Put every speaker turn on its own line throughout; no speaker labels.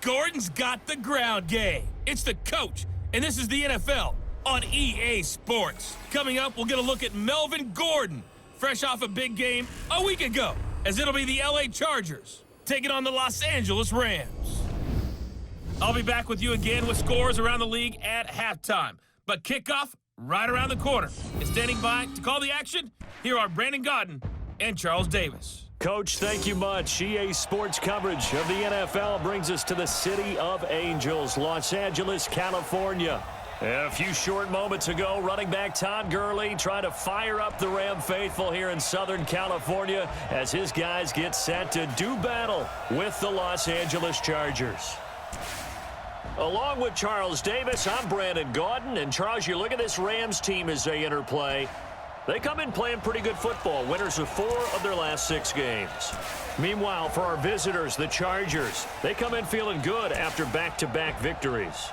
Gordon's got the ground game. It's the coach, and this is the NFL on EA Sports. Coming up, we'll get a look at Melvin Gordon, fresh off a big game a week ago, as it'll be the LA Chargers taking on the Los Angeles Rams. I'll be back with you again with scores around the league at halftime. But kickoff right around the corner. And standing by to call the action, here are Brandon Gaudin and Charles Davis.
Coach, thank you much. EA Sports coverage of the NFL brings us to the City of Angels, Los Angeles, California. And a few short moments ago, running back Todd Gurley trying to fire up the Ram faithful here in Southern California as his guys get set to do battle with the Los Angeles Chargers. Along with Charles Davis, I'm Brandon Gaudin. And Charles, you look at this Rams team as they interplay. They come in playing pretty good football, winners of 4 of their last 6 games. Meanwhile, for our visitors, the Chargers, they come in feeling good after back-to-back victories.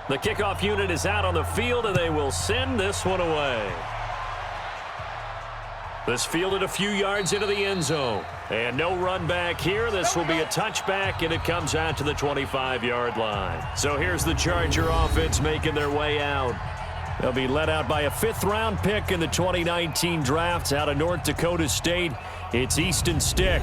The kickoff unit is out on the field, and they will send this one away. This fielded a few yards into the end zone. And no run back here. This will be a touchback, and it comes out to the 25-yard line. So here's the Charger offense making their way out. They'll be led out by a 5th-round pick in the 2019 draft out of North Dakota State. It's Easton Stick.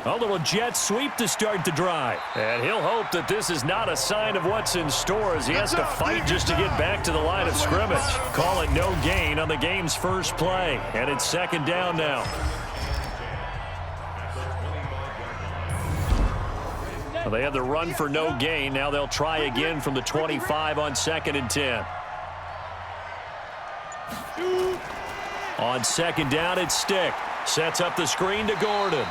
A little jet sweep to start the drive. And he'll hope that this is not a sign of what's in store as he has to fight just to get back to the line of scrimmage. Call it no gain on the game's first play. And it's 2nd down now. Well, they had the run for no gain. Now they'll try again from the 25 on 2nd and 10. On 2nd down, it's Stick. Sets up the screen to Gordon.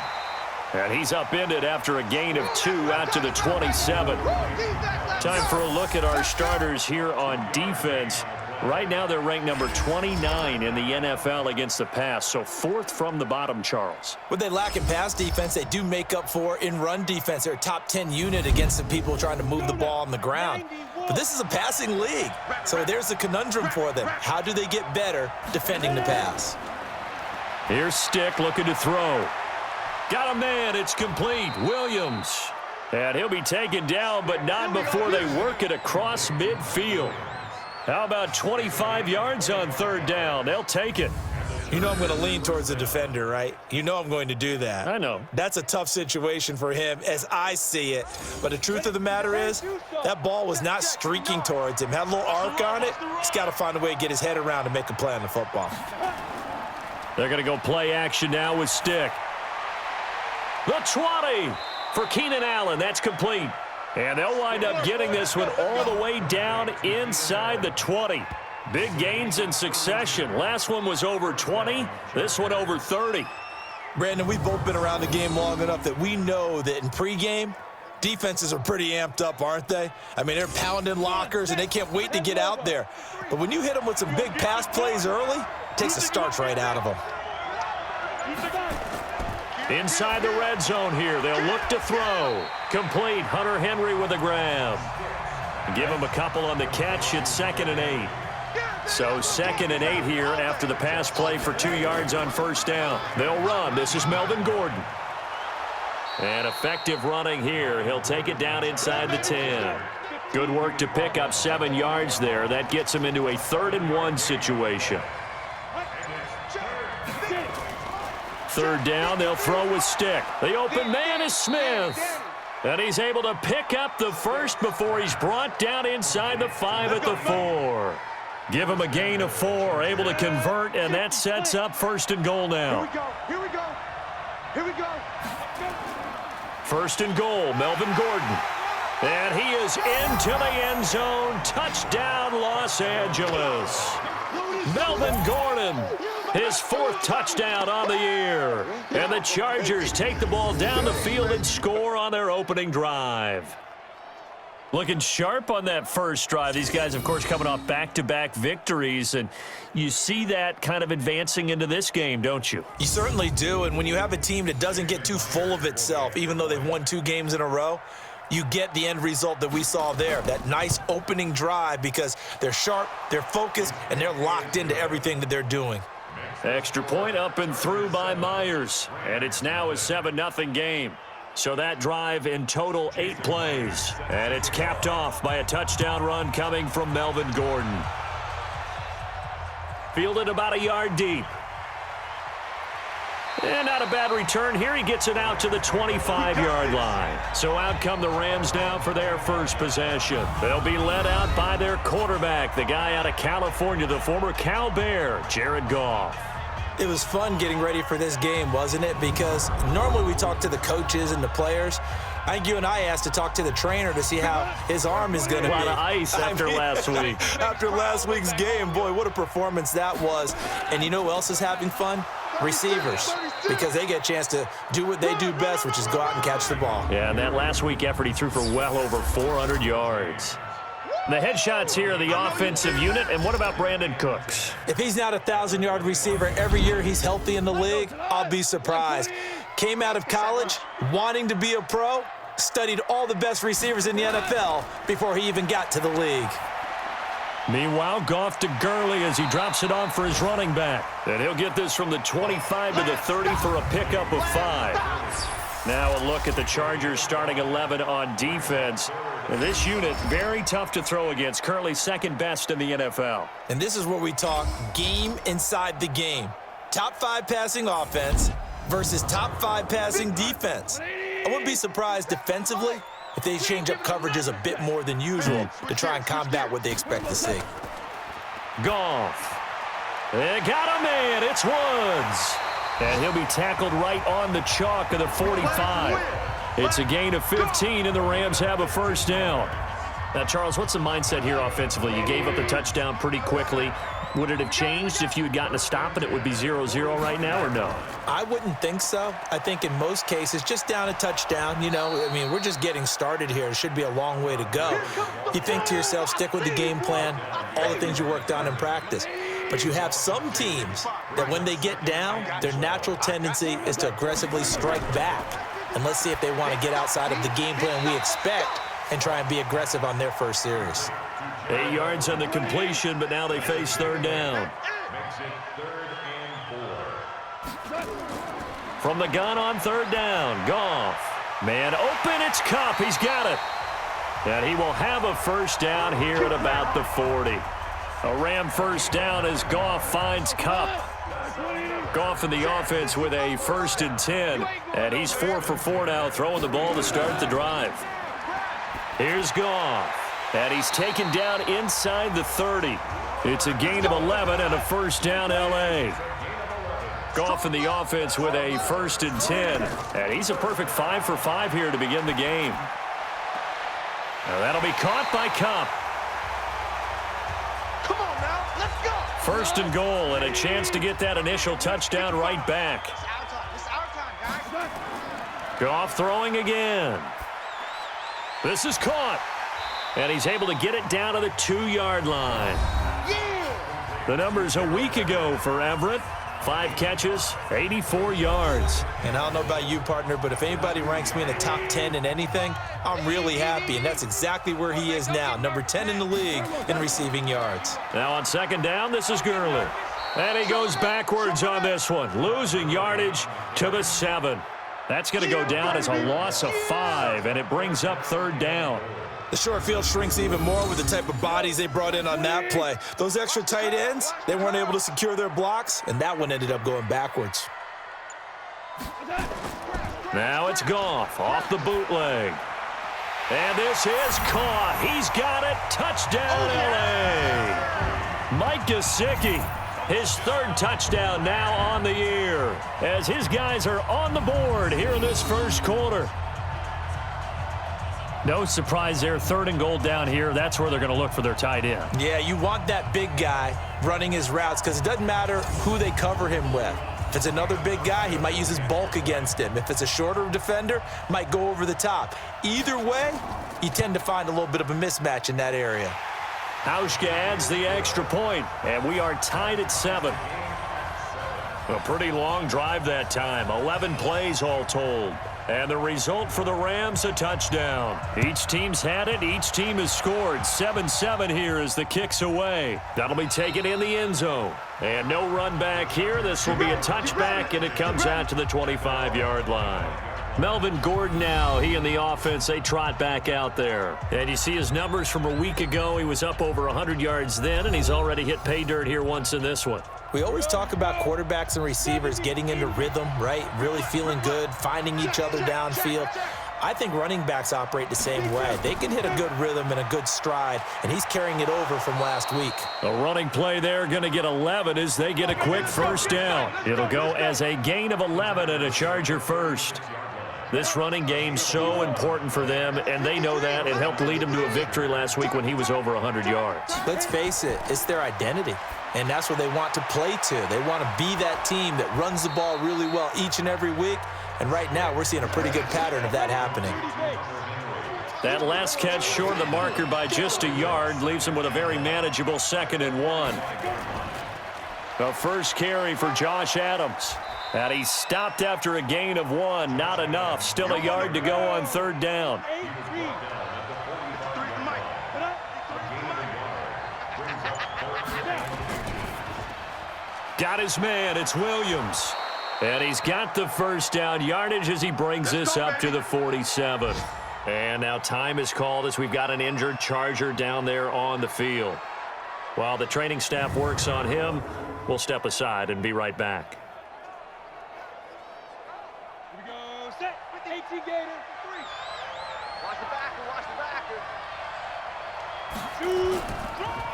And he's upended after a gain of 2 out to the 27. Time for a look at our starters here on defense. Right now they're ranked number 29 in the NFL against the pass, so 4th from the bottom, Charles.
What they lack in pass defense, they do make up for in run defense. They're a top 10 unit against the people trying to move the ball on the ground. But this is a passing league, so there's a conundrum for them. How do they get better defending the pass?
Here's Stick looking to throw. Got a man, it's complete. Williams. And he'll be taken down, but not before they work it across midfield. How about 25 yards on 3rd down? They'll take it.
You know I'm going to lean towards the defender, right? You know I'm going to do that.
I know.
That's a tough situation for him as I see it. But the truth of the matter is, that ball was not streaking towards him. Had a little arc on it. He's got to find a way to get his head around and make a play on the football.
They're going to go play action now with Stick. The 20 for Keenan Allen. That's complete. And they'll wind up getting this one all the way down inside the 20. Big gains in succession. Last one was over 20. This one over 30.
Brandon, we've both been around the game long enough that we know that in pregame, defenses are pretty amped up, aren't they? I mean, they're pounding lockers, and they can't wait to get out there. But when you hit them with some big pass plays early, it takes the starch right out of them.
Inside the red zone here, they'll look to throw. Complete. Hunter Henry with a grab. Give him a couple on the catch. It's 2nd and 8. So 2nd and 8 here after the pass play for 2 yards on 1st down. They'll run. This is Melvin Gordon. And effective running here. He'll take it down inside the 10. Good work to pick up 7 yards there. That gets him into a 3rd and 1 situation. 3rd down, they'll throw with Stick. The open man is Smith. And he's able to pick up the first before he's brought down inside the 5 at the 4. Give him a gain of 4, able to convert, and that sets up 1st and goal now.
Here we go. Here we go.
1st and goal, Melvin Gordon. And he is into the end zone. Touchdown, Los Angeles. Melvin Gordon, his 4th touchdown on the year. And the Chargers take the ball down the field and score on their opening drive. Looking sharp on that first drive. These guys, of course, coming off back-to-back victories, and you see that kind of advancing into this game, don't you?
You certainly do, and when you have a team that doesn't get too full of itself, even though they've won 2 games in a row, you get the end result that we saw there, that nice opening drive, because they're sharp, they're focused, and they're locked into everything that they're doing.
Extra point up and through by Myers, and it's now a 7-0 game. So that drive in total 8 plays, and it's capped off by a touchdown run coming from Melvin Gordon. Fielded about a yard deep. And not a bad return here. He gets it out to the 25-yard line. So out come the Rams now for their first possession. They'll be led out by their quarterback, the guy out of California, the former Cal Bear, Jared Goff.
It was fun getting ready for this game, wasn't it? Because normally we talk to the coaches and the players. I think you and I asked to talk to the trainer to see how his arm is going to be.
A lot of ice after last week.
After last week's game, boy, what a performance that was. And you know who else is having fun? Receivers, because they get a chance to do what they do best, which is go out and catch the ball.
Yeah, and that last week effort, he threw for well over 400 yards. The headshots here, the offensive unit, and what about Brandon Cooks?
If he's not a 1,000-yard receiver every year he's healthy in the league, I'll be surprised. Came out of college wanting to be a pro, studied all the best receivers in the NFL before he even got to the league.
Meanwhile, Goff to Gurley as he drops it off for his running back. And he'll get this from the 25 to the 30 for a pickup of 5. Now a look at the Chargers starting 11 on defense. And this unit, very tough to throw against. Currently second best in the NFL.
And this is where we talk game inside the game. Top 5 passing offense versus top 5 passing defense. I wouldn't be surprised defensively if they change up coverages a bit more than usual to try and combat what they expect to see.
Goff. They got a man. It's Woods. And he'll be tackled right on the chalk of the 45. It's a gain of 15, and the Rams have a first down. Now, Charles, what's the mindset here offensively? You gave up the touchdown pretty quickly. Would it have changed if you had gotten a stop and it would be 0-0 right now, or no?
I wouldn't think so. I think in most cases, just down a touchdown, you know, I mean, we're just getting started here. It should be a long way to go. You think to yourself, stick with the game plan, all the things you worked on in practice. But you have some teams that when they get down, their natural tendency is to aggressively strike back. And let's see if they want to get outside of the game plan we expect and try and be aggressive on their first series.
8 yards on the completion, but now they face third down. From the gun on third down, Goff. Man open, it's Kupp. He's got it. And he will have a first down here at about the 40. A Ram first down as Goff finds Kupp. Goff in the offense with a 1st and 10. And he's 4 for 4 now, throwing the ball to start the drive. Here's Goff. And he's taken down inside the 30. It's a gain of 11 and a first down L.A. Goff in the offense with a 1st and 10. And he's a perfect 5 for 5 here to begin the game. Now that'll be caught by Kupp.
Come on now, let's go.
1st and goal and a chance to get that initial touchdown right back.
It's our time, guys.
Goff throwing again. This is caught. And he's able to get it down to the 2-yard line.
Yeah.
The numbers a week ago for Everett. 5 catches, 84 yards.
And I don't know about you, partner, but if anybody ranks me in the top 10 in anything, I'm really happy. And that's exactly where he is now, number 10 in the league in receiving yards.
Now on second down, this is Gurley. And he goes backwards on this one, losing yardage to the 7. That's going to go down as a loss of 5, and it brings up third down.
The short field shrinks even more with the type of bodies they brought in on that play. Those extra tight ends, they weren't able to secure their blocks, and that one ended up going backwards.
Now it's Goff off the bootleg. And this is caught. He's got it. Touchdown, L.A. Mike Gesicki, his third touchdown now on the year, as his guys are on the board here in this first quarter. No surprise there, 3rd and goal down here. That's where they're going to look for their tight end.
Yeah, you want that big guy running his routes because it doesn't matter who they cover him with. If it's another big guy, he might use his bulk against him. If it's a shorter defender, might go over the top. Either way, you tend to find a little bit of a mismatch in that area.
Hauschka adds the extra point, and we are tied at 7. A pretty long drive that time, 11 plays all told. And the result for the Rams, a touchdown. Each team's had it. Each team has scored. 7-7 here as the kick's away. That'll be taken in the end zone. And no run back here. This will be a touchback, and it comes out to the 25-yard line. Melvin Gordon now, he and the offense, they trot back out there. And you see his numbers from a week ago. He was up over 100 yards then, and he's already hit pay dirt here once in this one.
We always talk about quarterbacks and receivers getting into rhythm, right? Really feeling good, finding each other downfield. I think running backs operate the same way. They can hit a good rhythm and a good stride, and he's carrying it over from last week.
A running play there, going to get 11 as they get a quick first down. It'll go as a gain of 11 and a Charger first. This running game so important for them, and they know that. It helped lead them to a victory last week when he was over 100 yards.
Let's face it, it's their identity, and that's what they want to play to. They want to be that team that runs the ball really well each and every week, and right now we're seeing a pretty good pattern of that happening.
That last catch short of the marker by just a yard leaves him with a very manageable 2nd and 1. The first carry for Josh Adams. And he stopped after a gain of 1. Not enough. Still a yard to go on 3rd down. Got his man. It's Williams. And he's got the first down yardage as he brings this up to the 47. And now time is called as we've got an injured Charger down there on the field. While the training staff works on him, we'll step aside and be right back.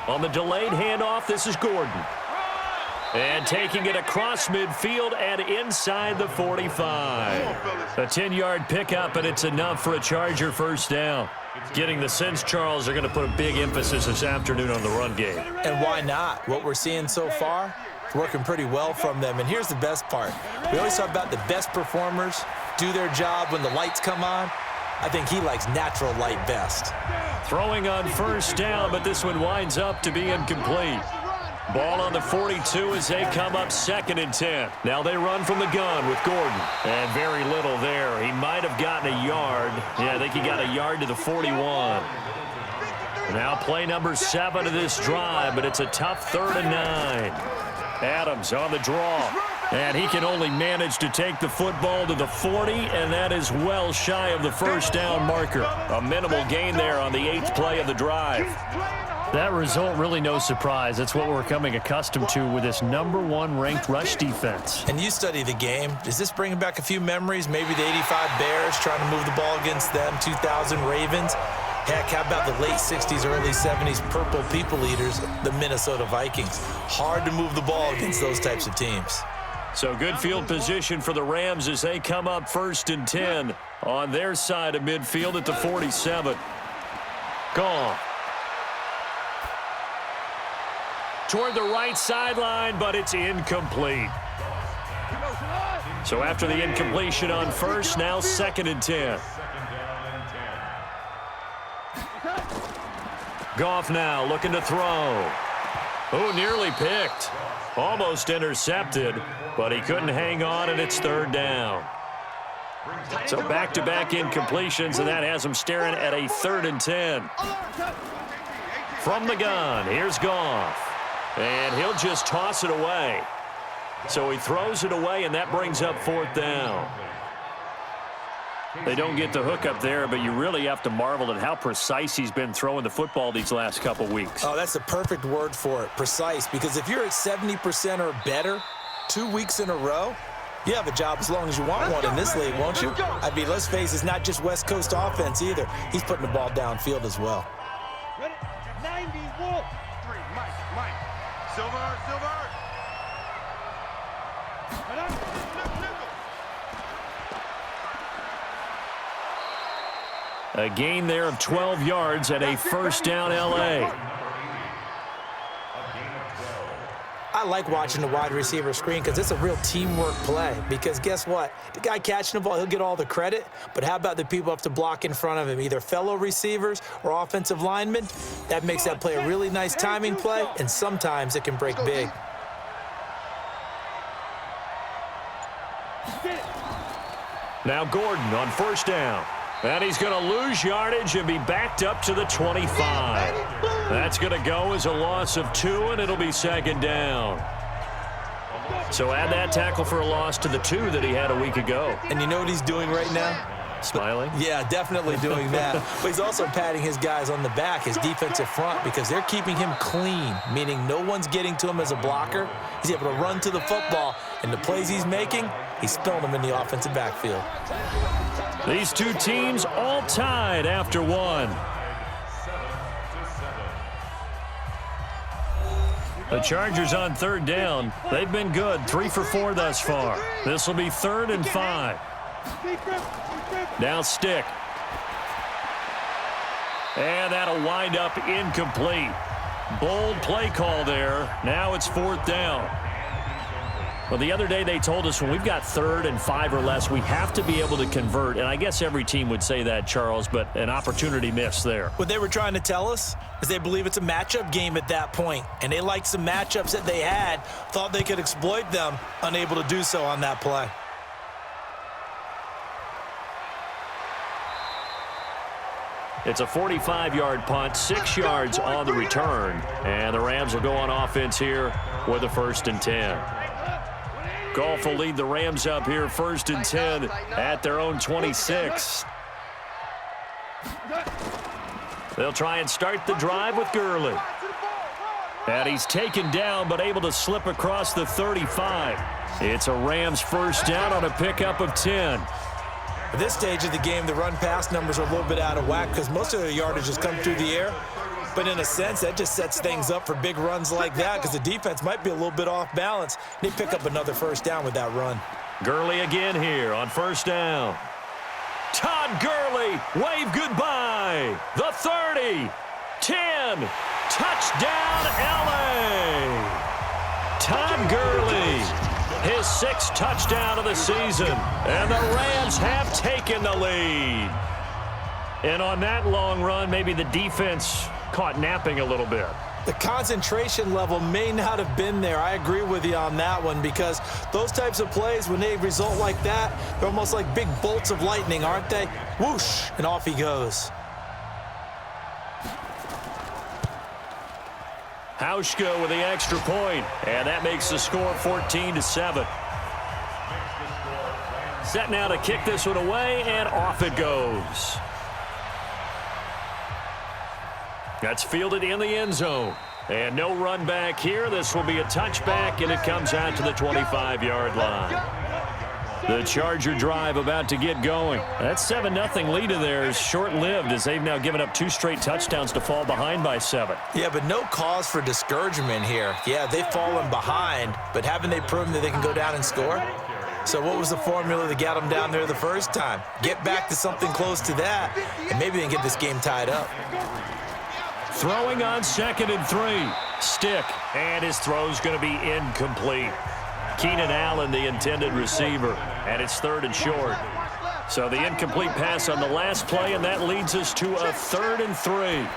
On the delayed handoff, this is Gordon. And taking it across midfield and inside the 45. A 10-yard pickup, and it's enough for a Charger first down. Getting the sense, Charles, they're going to put a big emphasis this afternoon on the run game.
And why not? What we're seeing so far, it's working pretty well from them. And here's the best part. We always talk about the best performers do their job when the lights come on. I think he likes natural light best.
Throwing on first down, but this one winds up to be incomplete. Ball on the 42 as they come up 2nd and 10. Now they run from the gun with Gordon. And very little there. He might have gotten a yard. Yeah, I think he got a yard to the 41. Now play number 7 of this drive, but it's a tough 3rd and 9. Adams on the draw. And he can only manage to take the football to the 40, and that is well shy of the first down marker. A minimal gain there on the 8th play of the drive. That result, really no surprise. It's what we're becoming accustomed to with this #1 ranked rush defense.
And you study the game. Is this bringing back a few memories? Maybe the 85 Bears trying to move the ball against them, 2000 Ravens. Heck, how about the late 60s, early 70s Purple People Eaters, the Minnesota Vikings? Hard to move the ball against those types of teams.
So good field position for the Rams as they come up 1st and 10 on their side of midfield at the 47. Gone. Toward the right sideline, but it's incomplete. So after the incompletion on first, now 2nd and 10. Goff now looking to throw. Oh, nearly picked. Almost intercepted, but he couldn't hang on, and it's 3rd down. So back-to-back incompletions, and that has him staring at a 3rd and 10. From the gun, here's Goff. And he'll just toss it away. So he throws it away, and that brings up 4th down. They don't get the hook up there, but you really have to marvel at how precise he's been throwing the football these last couple weeks.
Oh, that's the perfect word for it, precise. Because if you're at 70% or better 2 weeks in a row, You have a job as long as you want one in this league, won't you? I mean, let's face it, it's not just West Coast offense either. He's putting the ball downfield as well.
Ready? 91. 3, Mike. Silver.
A gain there of 12 yards and a first down LA.
I like watching the wide receiver screen because it's a real teamwork play. Because guess what? The guy catching the ball, he'll get all the credit. But how about the people have to block in front of him, either fellow receivers or offensive linemen? That makes that play a really nice timing play, and sometimes it can break big.
Now Gordon on first down. And he's going to lose yardage and be backed up to the 25. That's going to go as a loss of 2, and it'll be second down. So add that tackle for a loss to the 2 that he had a week ago.
And you know what he's doing right now?
Smiling?
Yeah, definitely doing that. But he's also patting his guys on the back, his defensive front, because they're keeping him clean, meaning no one's getting to him as a blocker. He's able to run to the football, and the plays he's making, he's spilling them in the offensive backfield.
These two teams all tied after 1. The Chargers on third down. They've been good, 3 for 4 thus far. This will be 3rd and 5. Now Stick. And that'll wind up incomplete. Bold play call there. Now it's 4th down. Well, the other day they told us when we've got 3rd and 5 or less, we have to be able to convert. And I guess every team would say that, Charles, but an opportunity missed there.
What they were trying to tell us is they believe it's a matchup game at that point. And they liked some matchups that they had, thought they could exploit them, unable to do so on that play.
It's a 45-yard punt, 6 yards on the return. And the Rams will go on offense here with a 1st and 10. Goff will lead the Rams up here 1st and 10 at their own 26. They'll try and start the drive with Gurley. And he's taken down but able to slip across the 35. It's a Rams first down on a pickup of 10.
At this stage of the game, the run-pass numbers are a little bit out of whack because most of their yardage has come through the air. But in a sense, that just sets things up for big runs like that because the defense might be a little bit off balance. They pick up another first down with that run. Gurley again here on first down. Todd Gurley, wave goodbye. The 30, 10, touchdown LA. Todd Gurley, his 6th touchdown of the season, and the Rams have taken the lead. And on that long run, maybe the defense caught napping a little bit. The concentration level may not have been there. I agree with you on that one because those types of plays, when they result like that, they're almost like big bolts of lightning, aren't they? Whoosh, and off he goes.
Hauschka with the extra point, and that makes the score 14-7. Set now to kick this one away, and off it goes. That's fielded in the end zone. And no run back here. This will be a touchback, and it comes out to the 25-yard line. The Charger drive about to get going. That 7-0 lead of theirs is short-lived as they've now given up 2 straight touchdowns to fall behind by 7.
Yeah, but no cause for discouragement here. Yeah, they've fallen behind, but haven't they proven that they can go down and score? So what was the formula that got them down there the first time? Get back to something close to that, and maybe they can get this game tied up.
Throwing on 2nd and 3. Stick, and his throw's going to be incomplete. Keenan Allen, the intended receiver, and it's 3rd and short. So the incomplete pass on the last play, and that leads us to a 3rd and 3.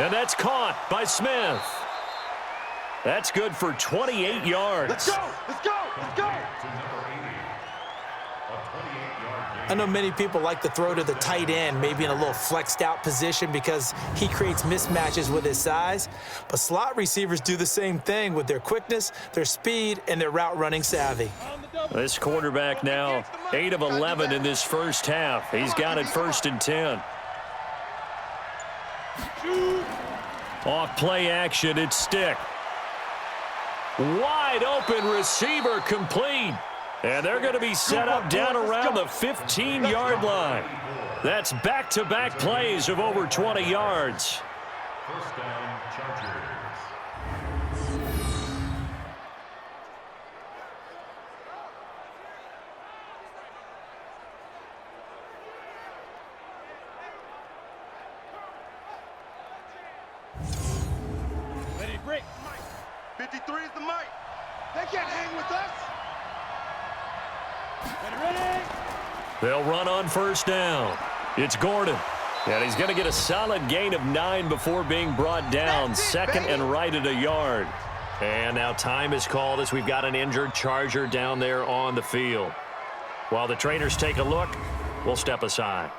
And that's caught by Smith. That's good for 28 yards.
Let's go! Let's go! Let's go!
I know many people like to throw to the tight end, maybe in a little flexed out position because he creates mismatches with his size. But slot receivers do the same thing with their quickness, their speed, and their route running savvy.
This quarterback now 8 of 11 in this first half. He's got it 1st and 10. Off play action, it's Stick. Wide open receiver complete. And they're going to be set up down around the 15-yard line. That's back-to-back plays of over 20 yards.
First down, Chargers.
Ready, break. 53 is the mic. They can't hang with us. Ready.
They'll run on first down. It's Gordon. And he's going to get a solid gain of 9 before being brought down. Second and right at a yard. And now time is called as we've got an injured Charger down there on the field. While the trainers take a look, we'll step aside.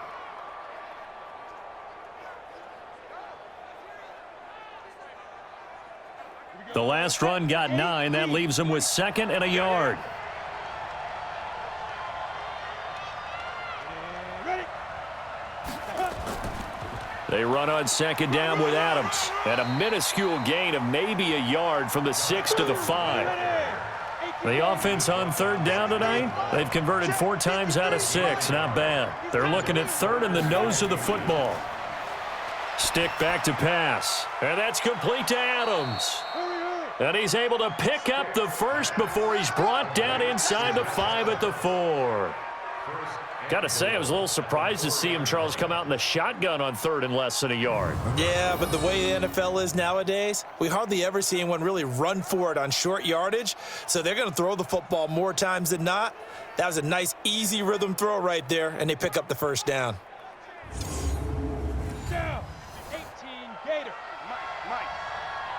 The last run got 9. That leaves him with second and a yard. They run on second down with Adams. And a minuscule gain of maybe a yard from the 6 to the 5. The offense on third down tonight, they've converted 4 times out of 6. Not bad. They're looking at third in the nose of the football. Stick back to pass. And that's complete to Adams. And he's able to pick up the first before he's brought down inside the 5 at the 4. Got to say, I was a little surprised to see him, Charles, come out in the shotgun on third and less than a yard.
Yeah, but the way the NFL is nowadays, we hardly ever see anyone really run for it on short yardage. So they're going to throw the football more times than not. That was a nice, easy rhythm throw right there, and they pick up the first down.
Down. 18 Gator. Mike.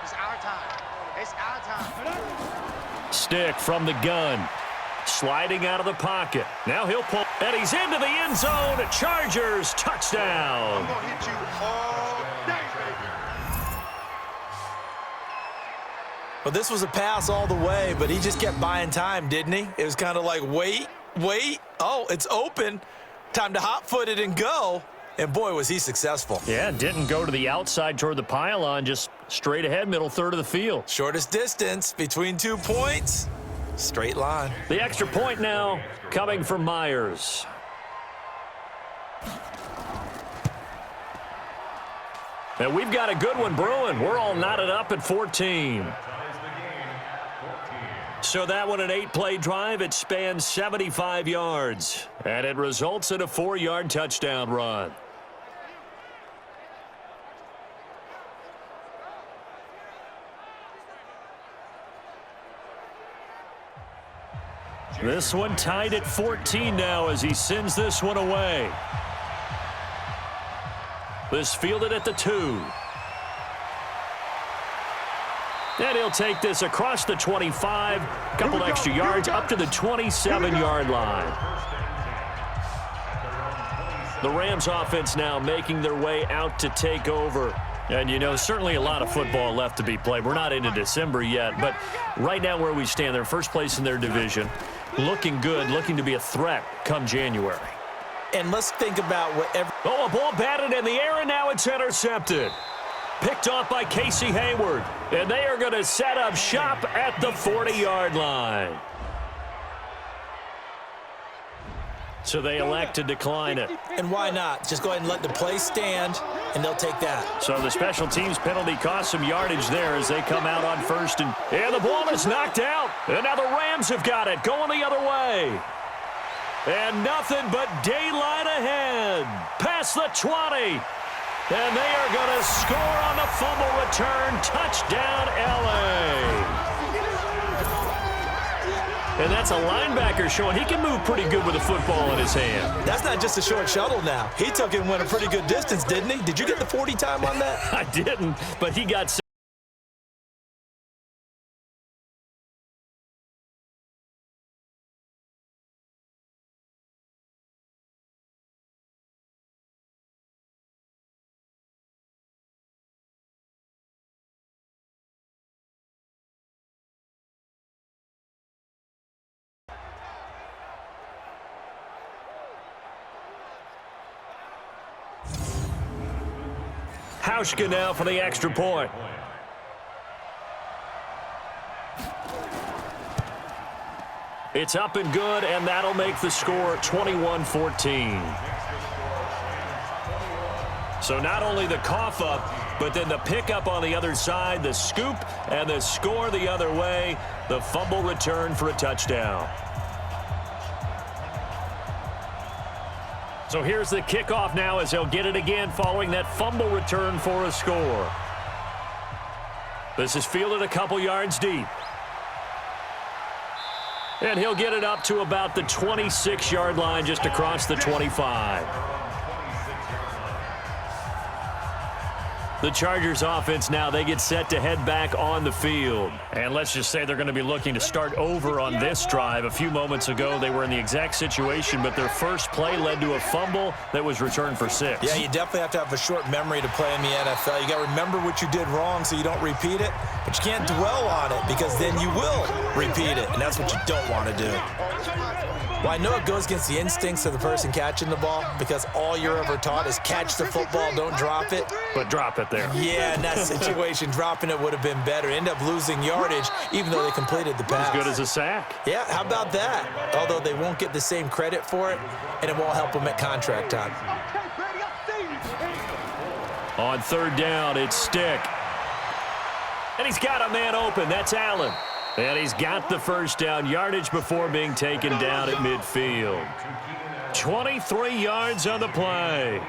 It's our time. It's our time.
Stick from the gun. Sliding out of the pocket. Now he'll pull. And he's into the end zone. Chargers touchdown.
I'm going to hit you all day, baby.
Well, this was a pass all the way, but he just kept buying time, didn't he? It was kind of like, wait. Oh, it's open. Time to hot-foot it and go. And, boy, was he successful.
Yeah, didn't go to the outside toward the pylon, just straight ahead, middle third of the field.
Shortest distance between 2 points. Straight line.
The extra point now coming from Myers. And we've got a good one brewing. We're all knotted up at 14. So that one, an 8-play drive. It spans 75 yards. And it results in a 4-yard touchdown run. This one tied at 14 now as he sends this one away. This fielded at the 2. And he'll take this across the 25, couple extra yards up to the 27-yard line. The Rams offense now making their way out to take over. And, you know, certainly a lot of football left to be played. We're not into December yet, but right now where we stand, they're first place in their division. Looking good, looking to be a threat come January.
And let's think about whatever.
Oh, a ball batted in the air, and now it's intercepted. Picked off by Casey Hayward. And they are going to set up shop at the 40-yard line. So they elect to decline it.
And why not? Just go ahead and let the play stand, and they'll take that.
So the special teams penalty cost some yardage there as they come out on first. And the ball is knocked out. And now the Rams have got it going the other way. And nothing but daylight ahead. Past the 20. And they are going to score on the fumble return. Touchdown, L.A. And that's a linebacker showing he can move pretty good with a football in his hand.
That's not just a short shuttle now. He took it and went a pretty good distance, didn't he? Did you get the 40 time on that?
I didn't, but he got Hauschka now for the extra point. It's up and good, and that'll make the score 21-14. So not only the cough up, but then the pickup on the other side, the scoop, and the score the other way, the fumble return for a touchdown. So here's the kickoff now as he'll get it again following that fumble return for a score. This is fielded a couple yards deep. And he'll get it up to about the 26-yard line just across the 25. The Chargers offense now, they get set to head back on the field. And let's just say they're going to be looking to start over on this drive. A few moments ago, they were in the exact situation, but their first play led to a fumble that was returned for 6.
Yeah, you definitely have to have a short memory to play in the NFL. You got to remember what you did wrong so you don't repeat it, but you can't dwell on it because then you will repeat it, and that's what you don't want to do. Well, I know it goes against the instincts of the person catching the ball because all you're ever taught is catch the football, don't drop it.
But drop it there.
Yeah, in that situation, dropping it would have been better. End up losing yardage, even though they completed the pass.
As good as a sack.
Yeah, how about that? Although they won't get the same credit for it, and it won't help them at contract time.
On third down, it's Stick. And he's got a man open. That's Allen. And he's got the first down yardage before being taken down at midfield. 23 yards on the play.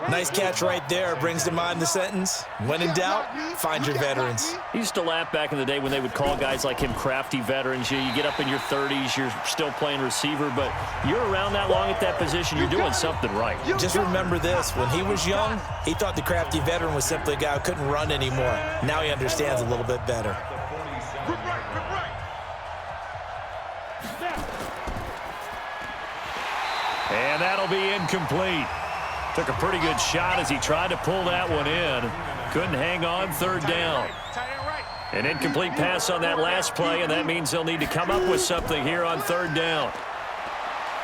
Nice catch right there. Brings to mind the sentence, when in doubt, find your veterans.
He used to laugh back in the day when they would call guys like him crafty veterans. You get up in your 30s, you're still playing receiver, but you're around that long at that position, you're doing something right.
Just remember this. When he was young, he thought the crafty veteran was simply a guy who couldn't run anymore. Now he understands a little bit better.
And that'll be incomplete. Took a pretty good shot as he tried to pull that one in. Couldn't hang on third down. An incomplete pass on that last play, and that means they'll need to come up with something here on third down.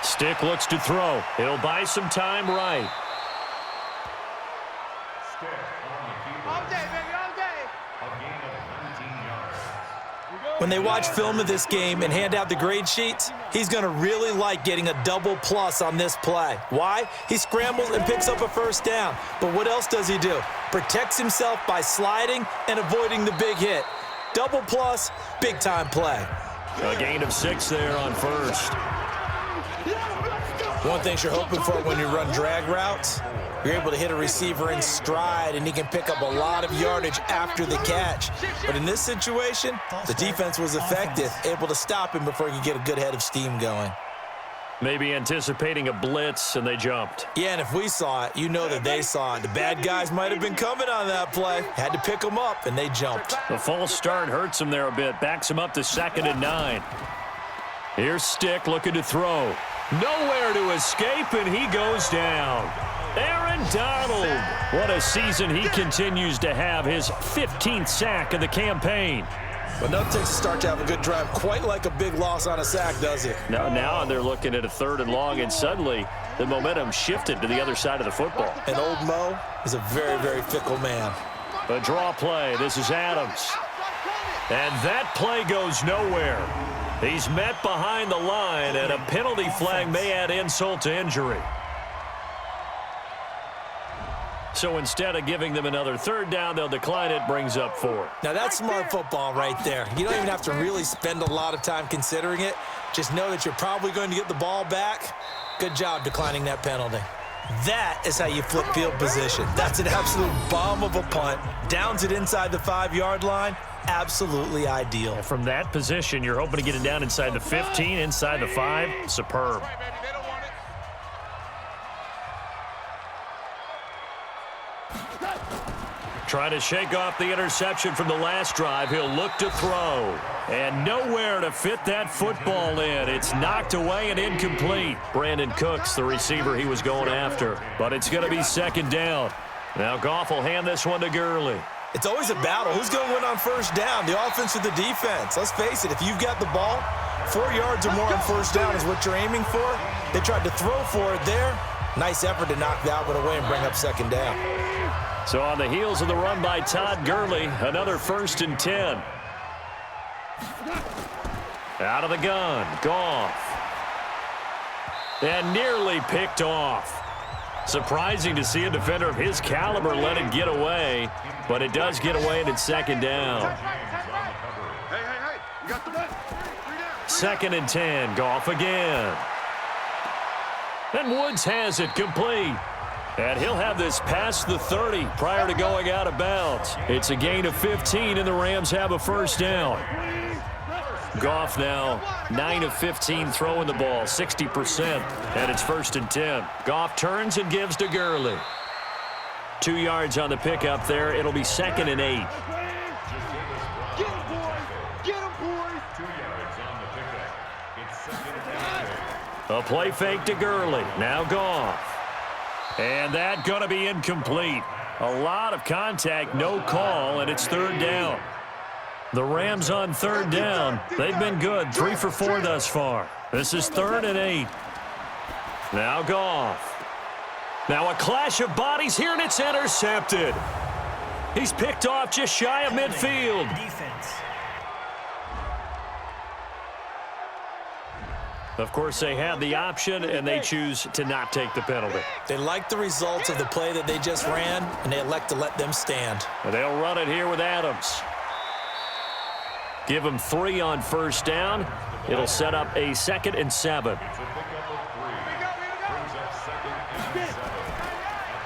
Stick looks to throw. He'll buy some time right.
When they watch film of this game and hand out the grade sheets, he's going to really like getting a double plus on this play. Why? He scrambles and picks up a first down. But what else does he do? Protects himself by sliding and avoiding the big hit. Double plus, big-time play.
A gain of 6 there on first.
One thing you're hoping for when you run drag routes, you're able to hit a receiver in stride, and he can pick up a lot of yardage after the catch. But in this situation, the defense was effective, able to stop him before he could get a good head of steam going.
Maybe anticipating a blitz, and they jumped.
Yeah, and if we saw it, you know that they saw it. The bad guys might have been coming on that play. Had to pick them up, and they jumped.
The false start hurts him there a bit. Backs him up to 2nd and 9. Here's Stick looking to throw. Nowhere to escape, and he goes down. Aaron Donald. What a season he continues to have. His 15th sack of the campaign.
But nothing takes a start to have a good drive quite like a big loss on a sack, does it?
Now they're looking at a 3rd and long, and suddenly the momentum shifted to the other side of the football.
And old Mo is a very, very fickle man.
A draw play. This is Adams. And that play goes nowhere. He's met behind the line, and a penalty flag may add insult to injury. So instead of giving them another 3rd down, they'll decline it, brings up 4.
Now that's smart football right there. You don't even have to really spend a lot of time considering it. Just know that you're probably going to get the ball back. Good job declining that penalty. That is how you flip field position. That's an absolute bomb of a punt. Downs it inside the 5-yard line. Absolutely ideal.
From that position, you're hoping to get it down inside the 15, inside the 5. Superb. Trying to shake off the interception from the last drive. He'll look to throw. And nowhere to fit that football in. It's knocked away and incomplete. Brandon Cooks, the receiver he was going after. But it's going to be 2nd down. Now Goff will hand this one to Gurley.
It's always a battle. Who's going to win on 1st down, the offense or the defense? Let's face it, if you've got the ball, 4 yards or more on 1st down is what you're aiming for. They tried to throw for it there. Nice effort to knock that one away and bring up 2nd down.
So on the heels of the run by Todd Gurley, another 1st and 10. Out of the gun, Goff. And nearly picked off. Surprising to see a defender of his caliber let it get away, but it does get away and it's second down.
Hey, you got the 3 down.
2nd and 10, Goff again. And Woods has it complete. And he'll have this past the 30 prior to going out of bounds. It's a gain of 15, and the Rams have a first down. Goff now 9 of 15 throwing the ball, 60%, and it's 1st and 10. Goff turns and gives to Gurley. 2 yards on the pickup there. It'll be 2nd and 8.
Get him, boys.
2 yards on the pickup. It's 2nd and 8.
A play fake to Gurley. Now Goff. And that going to be incomplete. A lot of contact, no call, and it's 3rd down. The Rams on 3rd down. They've been good, 3 for 4 thus far. This is 3rd and 8. Now Goff. Now a clash of bodies here, and it's intercepted. He's picked off just shy of midfield. Of course, they had the option, and they choose to not take the penalty.
They like the results of the play that they just ran, and they elect to let them stand.
And they'll run it here with Adams. Give him 3 on 1st down. It'll set up a 2nd and 7.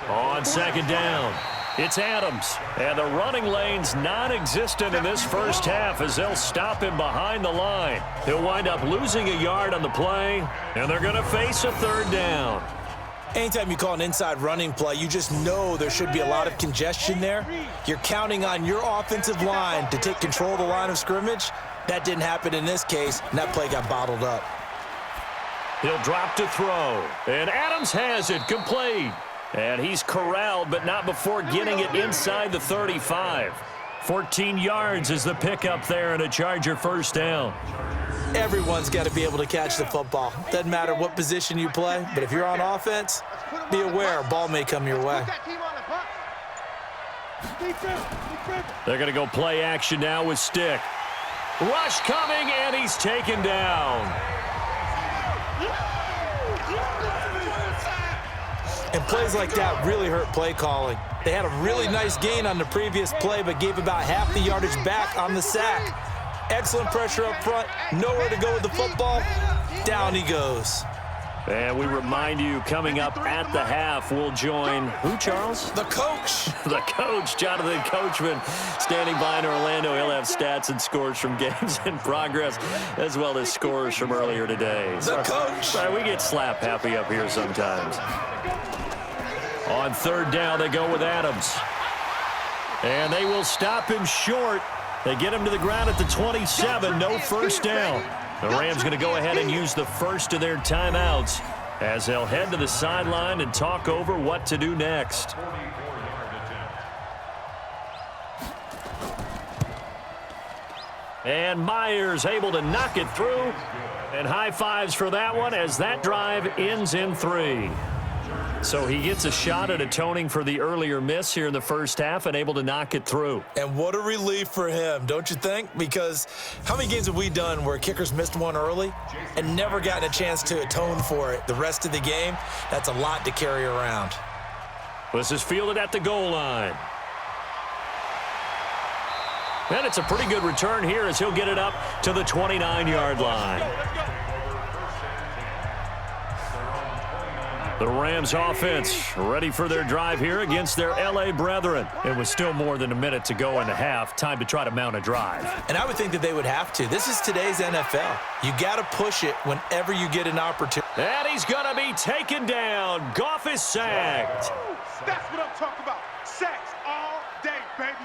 On 2nd down, it's Adams. And the running lane's non-existent in this first half as they'll stop him behind the line. He'll wind up losing a yard on the play, and they're going to face a 3rd down.
Anytime you call an inside running play, you just know there should be a lot of congestion there. You're counting on your offensive line to take control of the line of scrimmage. That didn't happen in this case, and that play got bottled up.
He'll drop to throw, and Adams has it complete. And he's corralled, but not before getting it inside the 35. 14 yards is the pickup there, and a Charger first down.
Everyone's got to be able to catch the football. Doesn't matter what position you play, but if you're on offense, be aware a ball may come your way.
They're going to go play action now with Stick. Rush coming, and he's taken down.
And plays like that really hurt play calling. They had a really nice gain on the previous play, but gave about half the yardage back on the sack. Excellent pressure up front, nowhere to go with the football. Down he goes.
And we remind you, coming up at the half, we'll join who, Charles?
The coach.
The coach, Jonathan Coachman, standing by in Orlando. He'll have stats and scores from games in progress, as well as scores from earlier today.
The coach.
Sorry, we get slap happy up here sometimes. On 3rd down, they go with Adams. And they will stop him short. They get him to the ground at the 27, no first down. The Rams going to go ahead and use the first of their timeouts as they'll head to the sideline and talk over what to do next. And Myers able to knock it through. And high fives for that one as that drive ends in 3. So he gets a shot at atoning for the earlier miss here in the first half and able to knock it through.
And what a relief for him, don't you think? Because how many games have we done where kickers missed one early and never gotten a chance to atone for it the rest of the game? That's a lot to carry around.
This is fielded at the goal line. And it's a pretty good return here as he'll get it up to the 29-yard line. The Rams offense ready for their drive here against their L.A. brethren. It was still more than a minute to go in the half. Time to try to mount a drive.
And I would think that they would have to. This is today's NFL. You got to push it whenever you get an opportunity.
And he's going to be taken down. Goff is sacked.
That's what I'm talking about. Sacks all day, baby.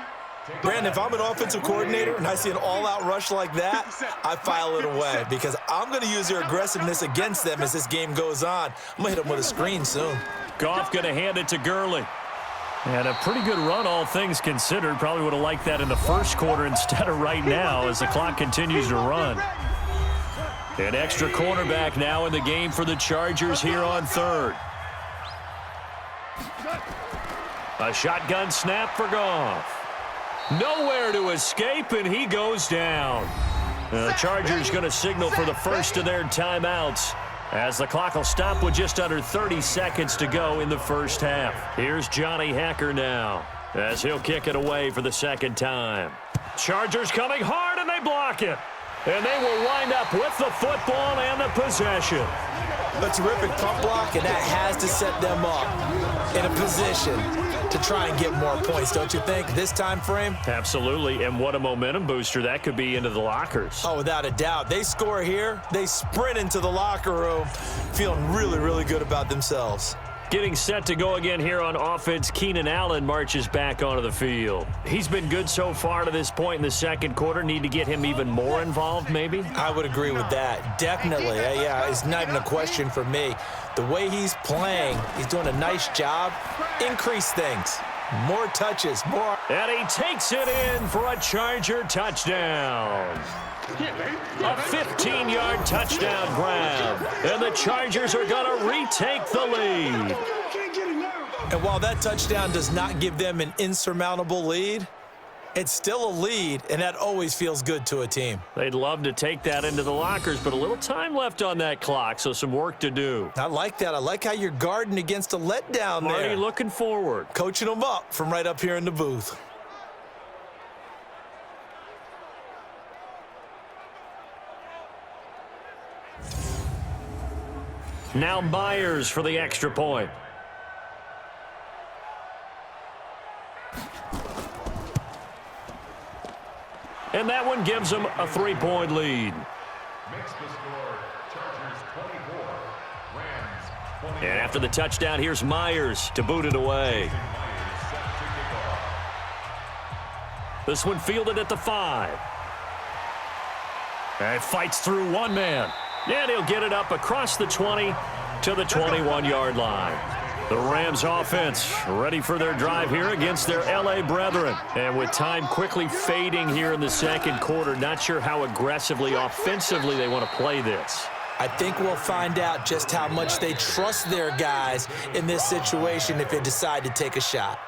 Brandon, if I'm an offensive coordinator and I see an all-out rush like that, I file it away because I'm going to use their aggressiveness against them as this game goes on. I'm going to hit them with a screen soon.
Goff going to hand it to Gurley. And a pretty good run, all things considered. Probably would have liked that in the first quarter instead of right now as the clock continues to run. An extra cornerback now in the game for the Chargers here on 3rd. A shotgun snap for Goff. Nowhere to escape, and he goes down. The Chargers going to signal for the first of their timeouts, as the clock will stop with just under 30 seconds to go in the first half. Here's Johnny Hekker now, as he'll kick it away for the second time. Chargers coming hard, and they block it. And they will wind up with the football and the possession.
A terrific pump block, and that has to set them up in a position to try and get more points, don't you think, this time frame?
Absolutely, and what a momentum booster that could be into the lockers.
Oh, without a doubt. They score here, they sprint into the locker room, feeling really, really good about themselves.
Getting set to go again here on offense, Keenan Allen marches back onto the field. He's been good so far to this point in the second quarter. Need to get him even more involved, maybe?
I would agree with that. Definitely. Yeah, it's not even a question for me. The way he's playing, he's doing a nice job. Increase things. More touches, more.
And he takes it in for a Charger touchdown. A 15-yard touchdown grab. And the Chargers are going to retake the lead.
And while that touchdown does not give them an insurmountable lead, it's still a lead, and that always feels good to a team.
They'd love to take that into the lockers, but a little time left on that clock, so some work to do.
I like that. I like how you're guarding against a letdown there.
Marty looking forward.
Coaching them up from right up here in the booth.
Now Myers for the extra point. And that one gives them a 3-point lead.
Makes the score Chargers 24, Rams 20.
And after the touchdown, here's Myers to boot it away. This one fielded at the 5. And fights through one man. And he'll get it up across the 20 to the 21-yard line. The Rams offense ready for their drive here against their L.A. brethren. And with time quickly fading here in the second quarter, not sure how aggressively, offensively they want to play this.
I think we'll find out just how much they trust their guys in this situation if they decide to take a shot.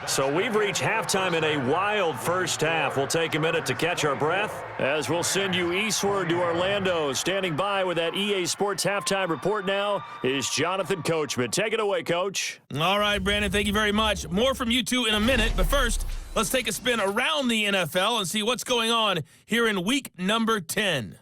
So we've reached halftime in a wild first half. We'll take a minute to catch our breath as we'll send you eastward to Orlando. Standing by with that EA Sports halftime report now is Jonathan Coachman. Take it away, Coach.
All right, Brandon, thank you very much. More from you two in a minute, but first, let's take a spin around the NFL and see what's going on here in week number 10.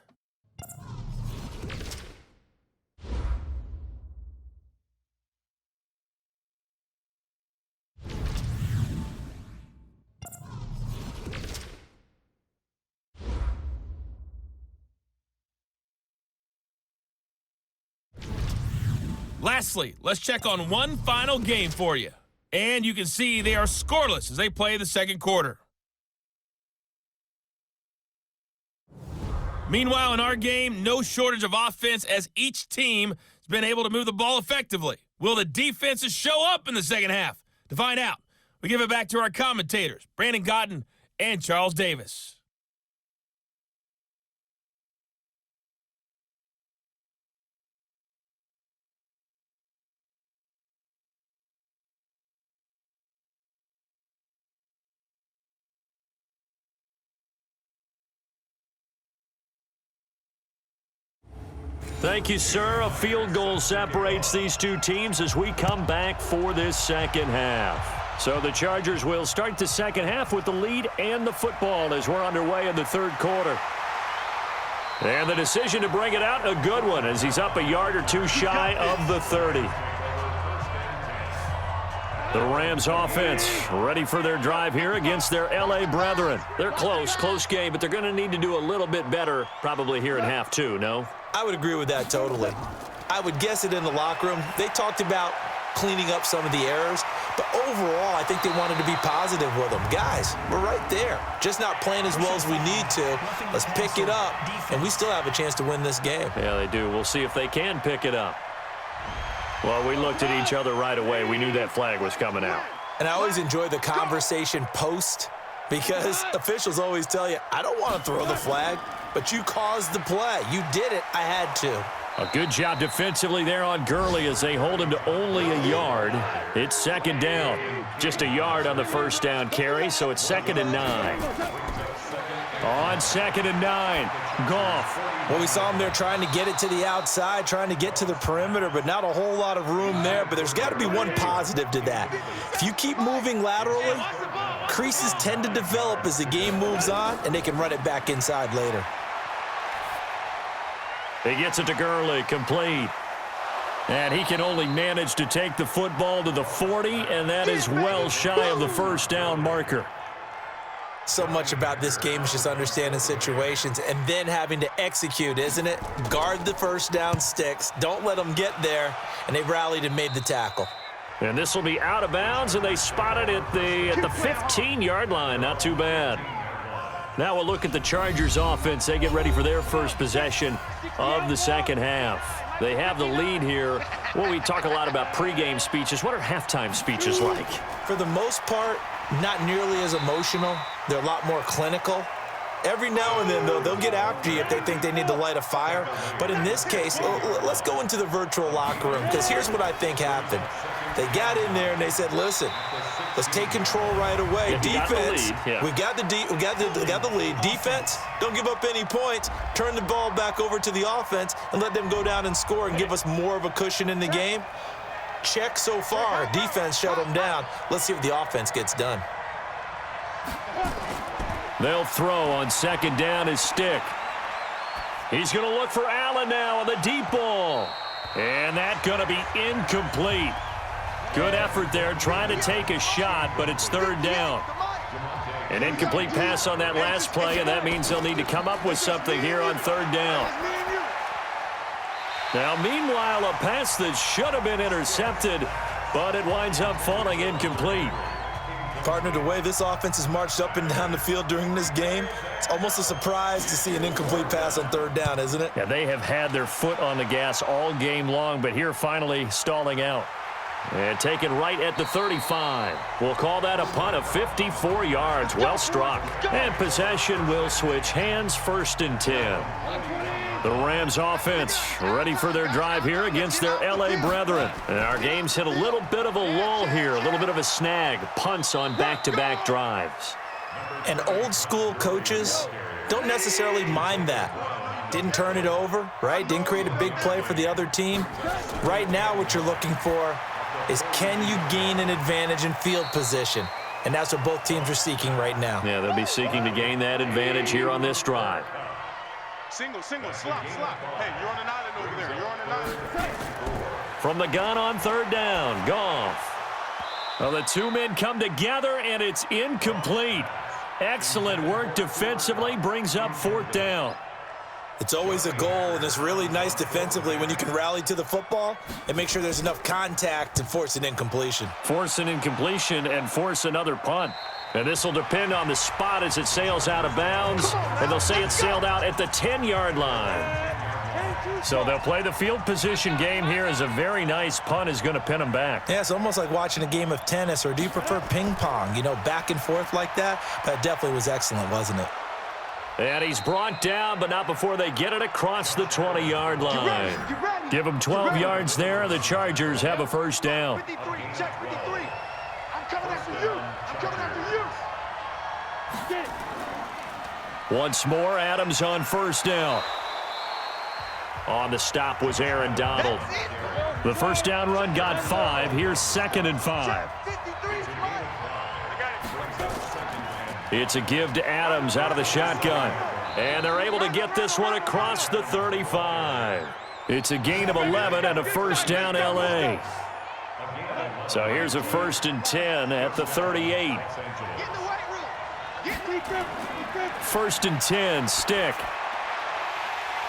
Lastly, let's check on one final game for you. And you can see they are scoreless as they play the second quarter. Meanwhile, in our game, no shortage of offense as each team has been able to move the ball effectively. Will the defenses show up in the second half? To find out, we give it back to our commentators, Brandon Gaudin and Charles Davis.
Thank you, sir. A field goal separates these two teams as we come back for this second half. So the Chargers will start the second half with the lead and the football as we're underway in the third quarter. And the decision to bring it out, a good one, as he's up a yard or two shy of the 30. The Rams offense ready for their drive here against their L.A. brethren. They're close game, but they're going to need to do a little bit better probably here in half two, no?
I would agree with that totally. I would guess it in the locker room. They talked about cleaning up some of the errors, but overall, I think they wanted to be positive with them. Guys, we're right there. Just not playing as well as we need to. Let's pick it up, and we still have a chance to win this game.
Yeah, they do. We'll see if they can pick it up. Well, we looked at each other right away. We knew that flag was coming out.
And I always enjoy the conversation post because officials always tell you, I don't want to throw the flag, but you caused the play. You did it. I had to.
A good job defensively there on Gurley as they hold him to only a yard. It's second down. Just a yard on the first down carry, so it's 2nd and 9. On 2nd and 9, Goff.
Well, we saw him there trying to get it to the outside, trying to get to the perimeter, but not a whole lot of room there. But there's got to be one positive to that. If you keep moving laterally, creases tend to develop as the game moves on, and they can run it back inside later.
He gets it to Gurley, complete. And he can only manage to take the football to the 40, and that is well shy of the first down marker.
So much about this game is just understanding situations and then having to execute, isn't it? Guard the first down sticks. Don't let them get there. And they rallied and made the tackle.
And this will be out of bounds, and they spot it at the 15-yard line. Not too bad. Now we'll look at the Chargers offense. They get ready for their first possession of the second half. They have the lead here. Well, we talk a lot about pregame speeches. What are halftime speeches like?
For the most part, not nearly as emotional. They're a lot more clinical. Every now and then, though, they'll get after you if they think they need to light a fire. But in this case, let's go into the virtual locker room, because here's what I think happened. They got in there and they said, listen, let's take control right away.
Yeah,
defense,
we
got the lead. Defense, don't give up any points. Turn the ball back over to the offense and let them go down and score and give us more of a cushion in the game. Check so far. Defense shut them down. Let's see if the offense gets done.
They'll throw on 2nd down his stick. He's going to look for Allen now on the deep ball. And that's going to be incomplete. Good effort there trying to take a shot, but it's 3rd down. An incomplete pass on that last play, and that means they'll need to come up with something here on 3rd down. Now, meanwhile, a pass that should have been intercepted, but it winds up falling incomplete.
Partner, the way this offense has marched up and down the field during this game, it's almost a surprise to see an incomplete pass on 3rd down, isn't it?
Yeah, they have had their foot on the gas all game long, but here finally stalling out. And taken right at the 35. We'll call that a punt of 54 yards. Well struck. And possession will switch hands, 1st and 10. The Rams offense ready for their drive here against their L.A. brethren. And our game's hit a little bit of a lull here, a little bit of a snag. Punts on back-to-back drives.
And old school coaches don't necessarily mind that. Didn't turn it over, right? Didn't create a big play for the other team. Right now what you're looking for is, can you gain an advantage in field position? And that's what both teams are seeking right now.
Yeah, they'll be seeking to gain that advantage here on this drive.
Single, slop. Hey, you're on an island over there. You're on an island.
From the gun on 3rd down, Goff. Well, the two men come together, and it's incomplete. Excellent work defensively, brings up 4th down.
It's always a goal, and it's really nice defensively when you can rally to the football and make sure there's enough contact to force an incompletion.
Force an incompletion and force another punt. And this will depend on the spot as it sails out of bounds. And they'll say it sailed out at the 10-yard line. So they'll play the field position game here as a very nice punt is going to pin them back.
Yeah, it's almost like watching a game of tennis, or do you prefer ping pong? You know, back and forth like that? That definitely was excellent, wasn't it?
And he's brought down, but not before they get it across the 20-yard line. Give them 12 yards there, and the Chargers have a 1st down.
53, check 53. I'm coming after you. I'm coming after you. Get it.
Once more, Adams on 1st down. On the stop was Aaron Donald. The 1st down run got 5. Here's 2nd and 5. It's a give to Adams out of the shotgun. And they're able to get this one across the 35. It's a gain of 11 and a 1st down L.A. So here's a 1st and 10 at the 38. 1st and 10, Stick.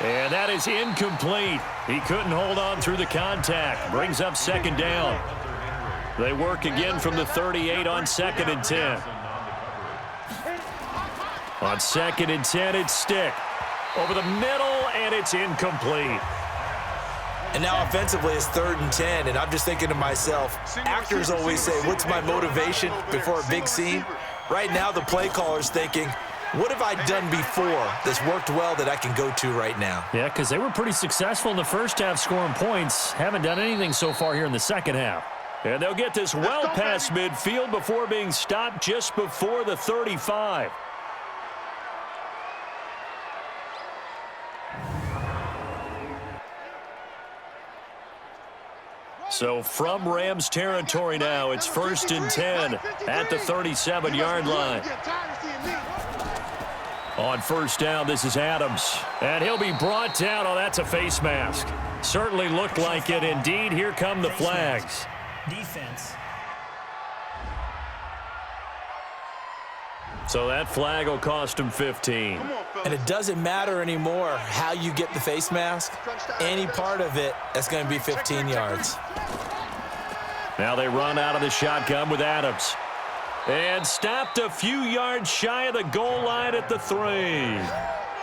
And that is incomplete. He couldn't hold on through the contact. Brings up 2nd down. They work again from the 38 on 2nd and 10. On 2nd and 10, it's Stick. Over the middle, and it's incomplete.
And now offensively, it's 3rd and 10, and I'm just thinking to myself, actors always say, what's my motivation before a big scene? Right now, the play caller's thinking, what have I done before that's worked well that I can go to right now?
Yeah, because they were pretty successful in the first half scoring points. Haven't done anything so far here in the second half. And they'll get this well past midfield before being stopped just before the 35. So from Rams territory now, it's 1st and 10 at the 37-yard line. On first down, this is Adams. And he'll be brought down. Oh, that's a face mask. Certainly looked like it. Indeed, here come the flags.
Defense.
So that flag will cost him 15.
And it doesn't matter anymore how you get the face mask. Any part of it, that's going to be 15 yards.
Now they run out of the shotgun with Adams. And stopped a few yards shy of the goal line at the 3.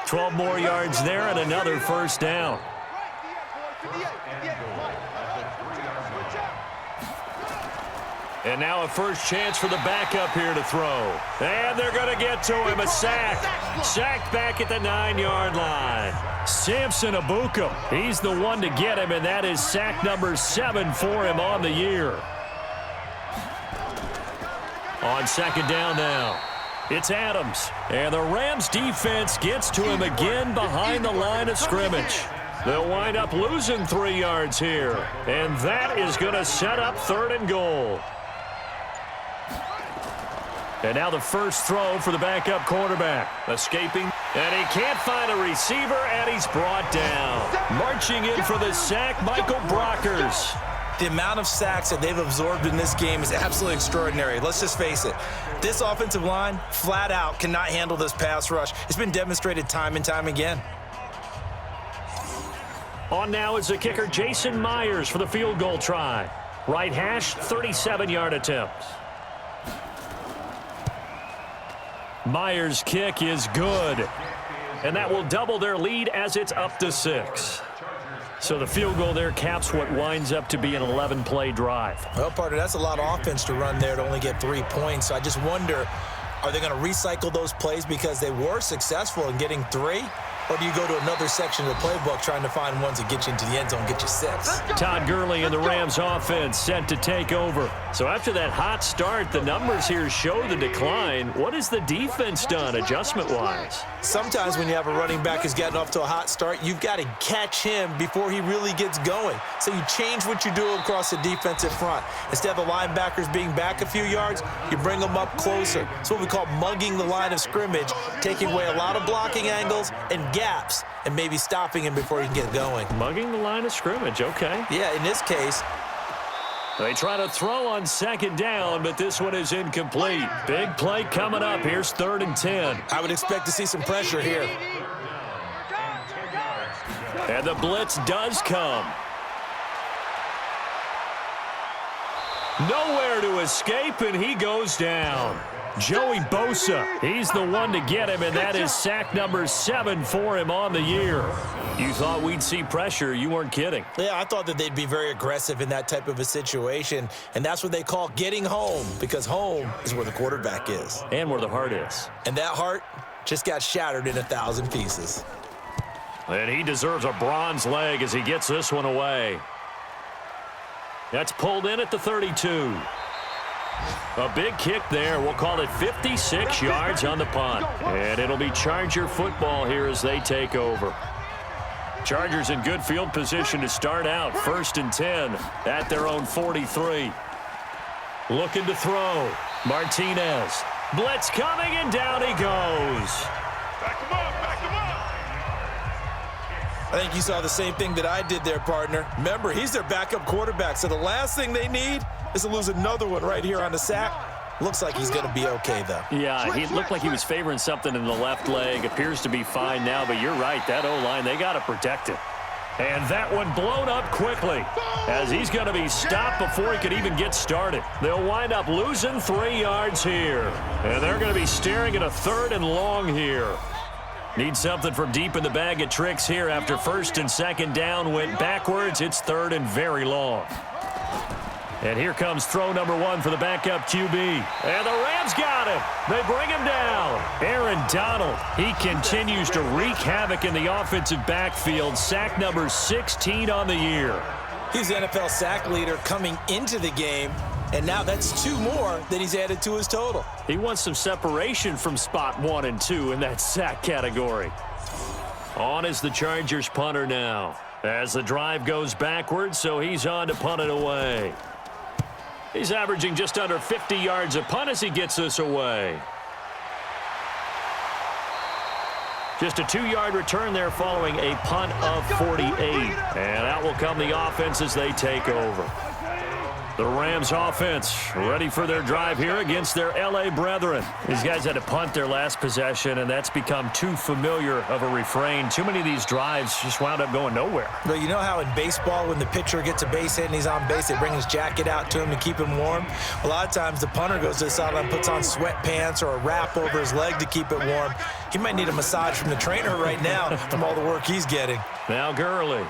12 more yards there and another first down. And now a first chance for the backup here to throw. And they're going to get to him. A sack. Sacked back at the 9-yard line. Samson Ebukam. He's the one to get him, and that is sack number 7 for him on the year. On second down now, it's Adams. And the Rams defense gets to him again behind the line of scrimmage. They'll wind up losing 3 yards here. And that is going to set up 3rd and goal. And now the first throw for the backup quarterback. Escaping. And he can't find a receiver, and he's brought down. Marching in for the sack, Michael Brockers.
The amount of sacks that they've absorbed in this game is absolutely extraordinary. Let's just face it. This offensive line, flat out, cannot handle this pass rush. It's been demonstrated time and time again.
On now is the kicker, Jason Myers, for the field goal try. Right hash, 37-yard attempt. Myers' kick is good. And that will double their lead as it's up to 6. So the field goal there caps what winds up to be an 11-play drive.
Well, partner, that's a lot of offense to run there to only get 3 points. So I just wonder, are they going to recycle those plays because they were successful in getting 3? Or do you go to another section of the playbook trying to find ones that get you into the end zone, get you 6?
Todd Gurley and the Rams offense set to take over. So after that hot start, the numbers here show the decline. What has the defense done adjustment-wise?
Sometimes when you have a running back who's getting off to a hot start, you've got to catch him before he really gets going. So you change what you do across the defensive front. Instead of the linebackers being back a few yards, you bring them up closer. It's what we call mugging the line of scrimmage, taking away a lot of blocking angles and gaps and maybe stopping him before he can get going.
Mugging the line of scrimmage, okay.
Yeah, in this case.
They try to throw on second down, but this one is incomplete. Big play coming up. Here's 3rd and 10.
I would expect to see some pressure here.
And the blitz does come. Nowhere to escape, and he goes down. Joey Bosa, he's the one to get him, and that is sack number 7 for him on the year. You thought we'd see pressure. You weren't kidding.
Yeah, I thought that they'd be very aggressive in that type of a situation, and that's what they call getting home, because home is where the quarterback is.
And where the heart is.
And that heart just got shattered in 1,000 pieces.
And he deserves a bronze leg as he gets this one away. That's pulled in at the 32. A big kick there. We'll call it 56 yards on the punt. And it'll be Charger football here as they take over. Chargers in good field position to start out. 1st and 10 at their own 43. Looking to throw. Martinez. Blitz coming, and down he goes.
Back him up, back him up.
I think you saw the same thing that I did there, partner. Remember, he's their backup quarterback, so the last thing they need is to lose another one right here on the sack. Looks like he's going to be okay, though.
Yeah, he looked like he was favoring something in the left leg. Appears to be fine now, but you're right. That O-line, they got to protect it. And that one blown up quickly as he's going to be stopped before he could even get started. They'll wind up losing 3 yards here. And they're going to be staring at a 3rd and long here. Need something from deep in the bag of tricks here after 1st and 2nd down went backwards. It's 3rd and very long. And here comes throw number 1 for the backup QB. And the Rams got him. They bring him down. Aaron Donald, he continues to wreak havoc in the offensive backfield. Sack number 16 on the year.
He's the NFL sack leader coming into the game, and now that's 2 more that he's added to his total.
He wants some separation from spot 1 and 2 in that sack category. On is the Chargers punter now. As the drive goes backwards, so he's on to punt it away. He's averaging just under 50 yards a punt as he gets this away. Just a 2-yard return there following a punt of 48. And out will come the offense as they take over. The Rams offense ready for their drive here against their L.A. brethren. These guys had to punt their last possession, and that's become too familiar of a refrain. Too many of these drives just wound up going nowhere.
But you know how in baseball, when the pitcher gets a base hit and he's on base, they bring his jacket out to him to keep him warm? A lot of times the punter goes to the sideline, puts on sweatpants or a wrap over his leg to keep it warm. He might need a massage from the trainer right now from all the work he's getting.
Now Gurley.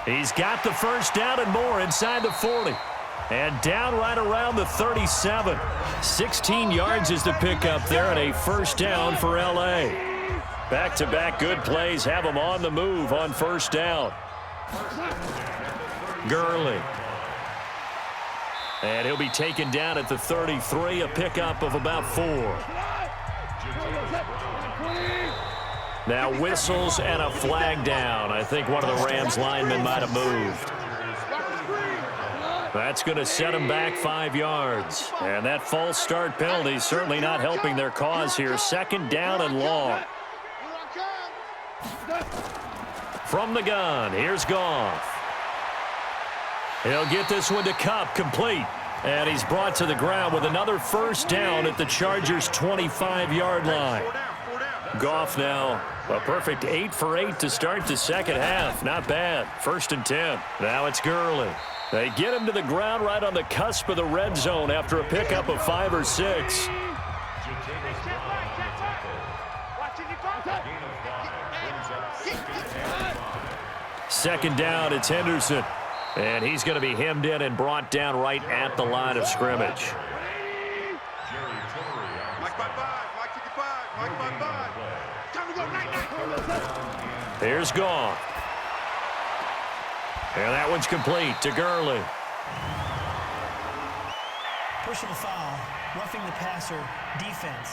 He's got the first down and more inside the 40. And down right around the 37. 16 yards is the pickup there and a first down for L.A. Back-to-back good plays have them on the move on first down. Gurley. And he'll be taken down at the 33, a pickup of about 4. Now whistles and a flag down. I think one of the Rams linemen might have moved. That's going to set them back 5 yards. And that false start penalty certainly not helping their cause here. Second down and long. From the gun, here's Goff. He'll get this one to Kupp, complete. And he's brought to the ground with another first down at the Chargers' 25-yard line. Goff now a perfect 8 for 8 to start the second half. Not bad. 1st and 10. Now it's Gurley. They get him to the ground right on the cusp of the red zone after a pickup of 5 or 6. Second down, it's Henderson. And he's going to be hemmed in and brought down right at the line of scrimmage. Here's Goff. And that one's complete to Gurley.
Personal foul, roughing the passer, defense.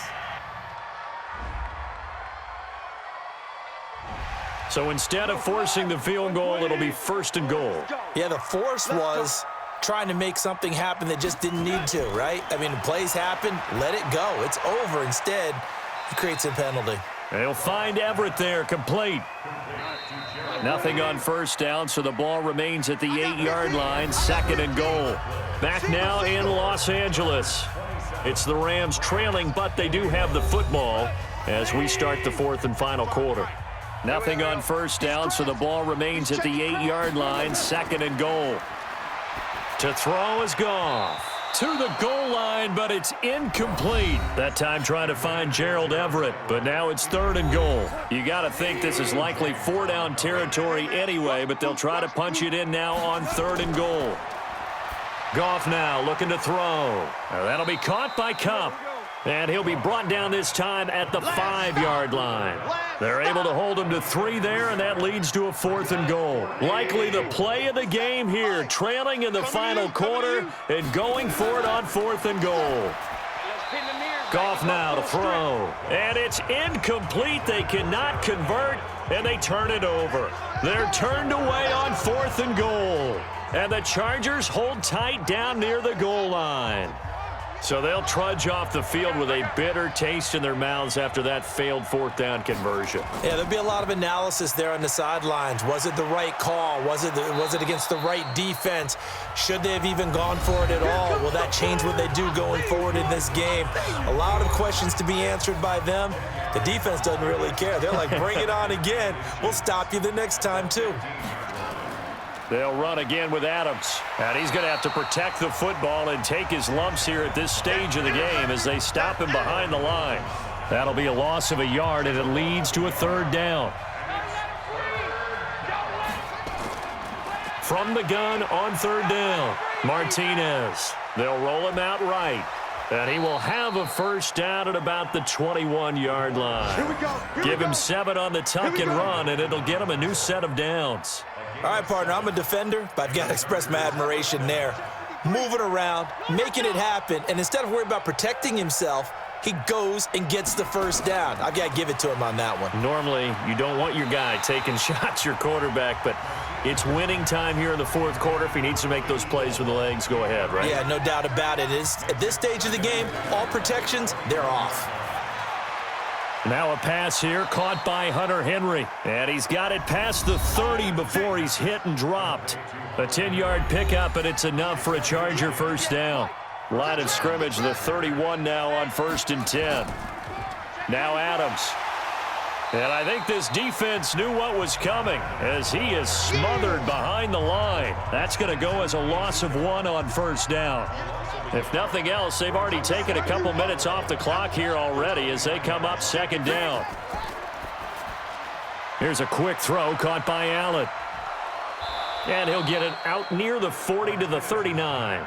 So instead of forcing the field goal, it'll be 1st and goal.
Yeah, the force was trying to make something happen that just didn't need to, right? I mean, the plays happen, let it go. It's over. Instead, he creates a penalty.
They'll find Everett there, complete. Nothing on first down, so the ball remains at the 8-yard line, 2nd and goal. Back now in Los Angeles. It's the Rams trailing, but they do have the football as we start the 4th and final quarter. Nothing on first down, so the ball remains at the 8-yard line, 2nd and goal. To throw is Goff. To the goal line, but it's incomplete. That time trying to find Gerald Everett, but now it's 3rd and goal. You got to think this is likely 4-down territory anyway, but they'll try to punch it in now on 3rd and goal. Goff now looking to throw. That'll be caught by Kupp. And he'll be brought down this time at the 5-yard line. They're able to hold him to 3 there, and that leads to a 4th and goal. Likely the play of the game here, trailing in the final quarter and going for it on 4th and goal. Goff now to throw. And it's incomplete. They cannot convert, and they turn it over. They're turned away on 4th and goal. And the Chargers hold tight down near the goal line. So they'll trudge off the field with a bitter taste in their mouths after that failed 4th down conversion.
Yeah, there'll be a lot of analysis there on the sidelines. Was it the right call? Was it against the right defense? Should they have even gone for it at all? Will that change what they do going forward in this game? A lot of questions to be answered by them. The defense doesn't really care. They're like, bring it on again. We'll stop you the next time, too.
They'll run again with Adams. And he's going to have to protect the football and take his lumps here at this stage of the game as they stop him behind the line. That'll be a loss of a yard, and it leads to a 3rd down. From the gun on 3rd down, Martinez. They'll roll him out right. And he will have a first down at about the 21-yard line. Give him 7 on the tuck and run, and it'll get him a new set of downs.
All right, partner, I'm a defender, but I've got to express my admiration there. Moving around, making it happen, and instead of worrying about protecting himself,
he goes and gets the first down. I've got to give it to him on that one.
Normally, you don't want your guy taking shots, your quarterback, but it's winning time here in the fourth quarter. If he needs to make those plays with the legs, go ahead, right?
Yeah, no doubt about it. At this stage of the game, all protections, they're off.
Now a pass here caught by Hunter Henry. And he's got it past the 30 before he's hit and dropped. A 10-yard pickup, and it's enough for a Charger first down. Line of scrimmage, the 31 now on 1st and 10. Now Adams. And I think this defense knew what was coming as he is smothered behind the line. That's going to go as a loss of 1 on first down. If nothing else, they've already taken a couple minutes off the clock here already as they come up 2nd down. Here's a quick throw caught by Allen. And he'll get it out near the 40 to the 39.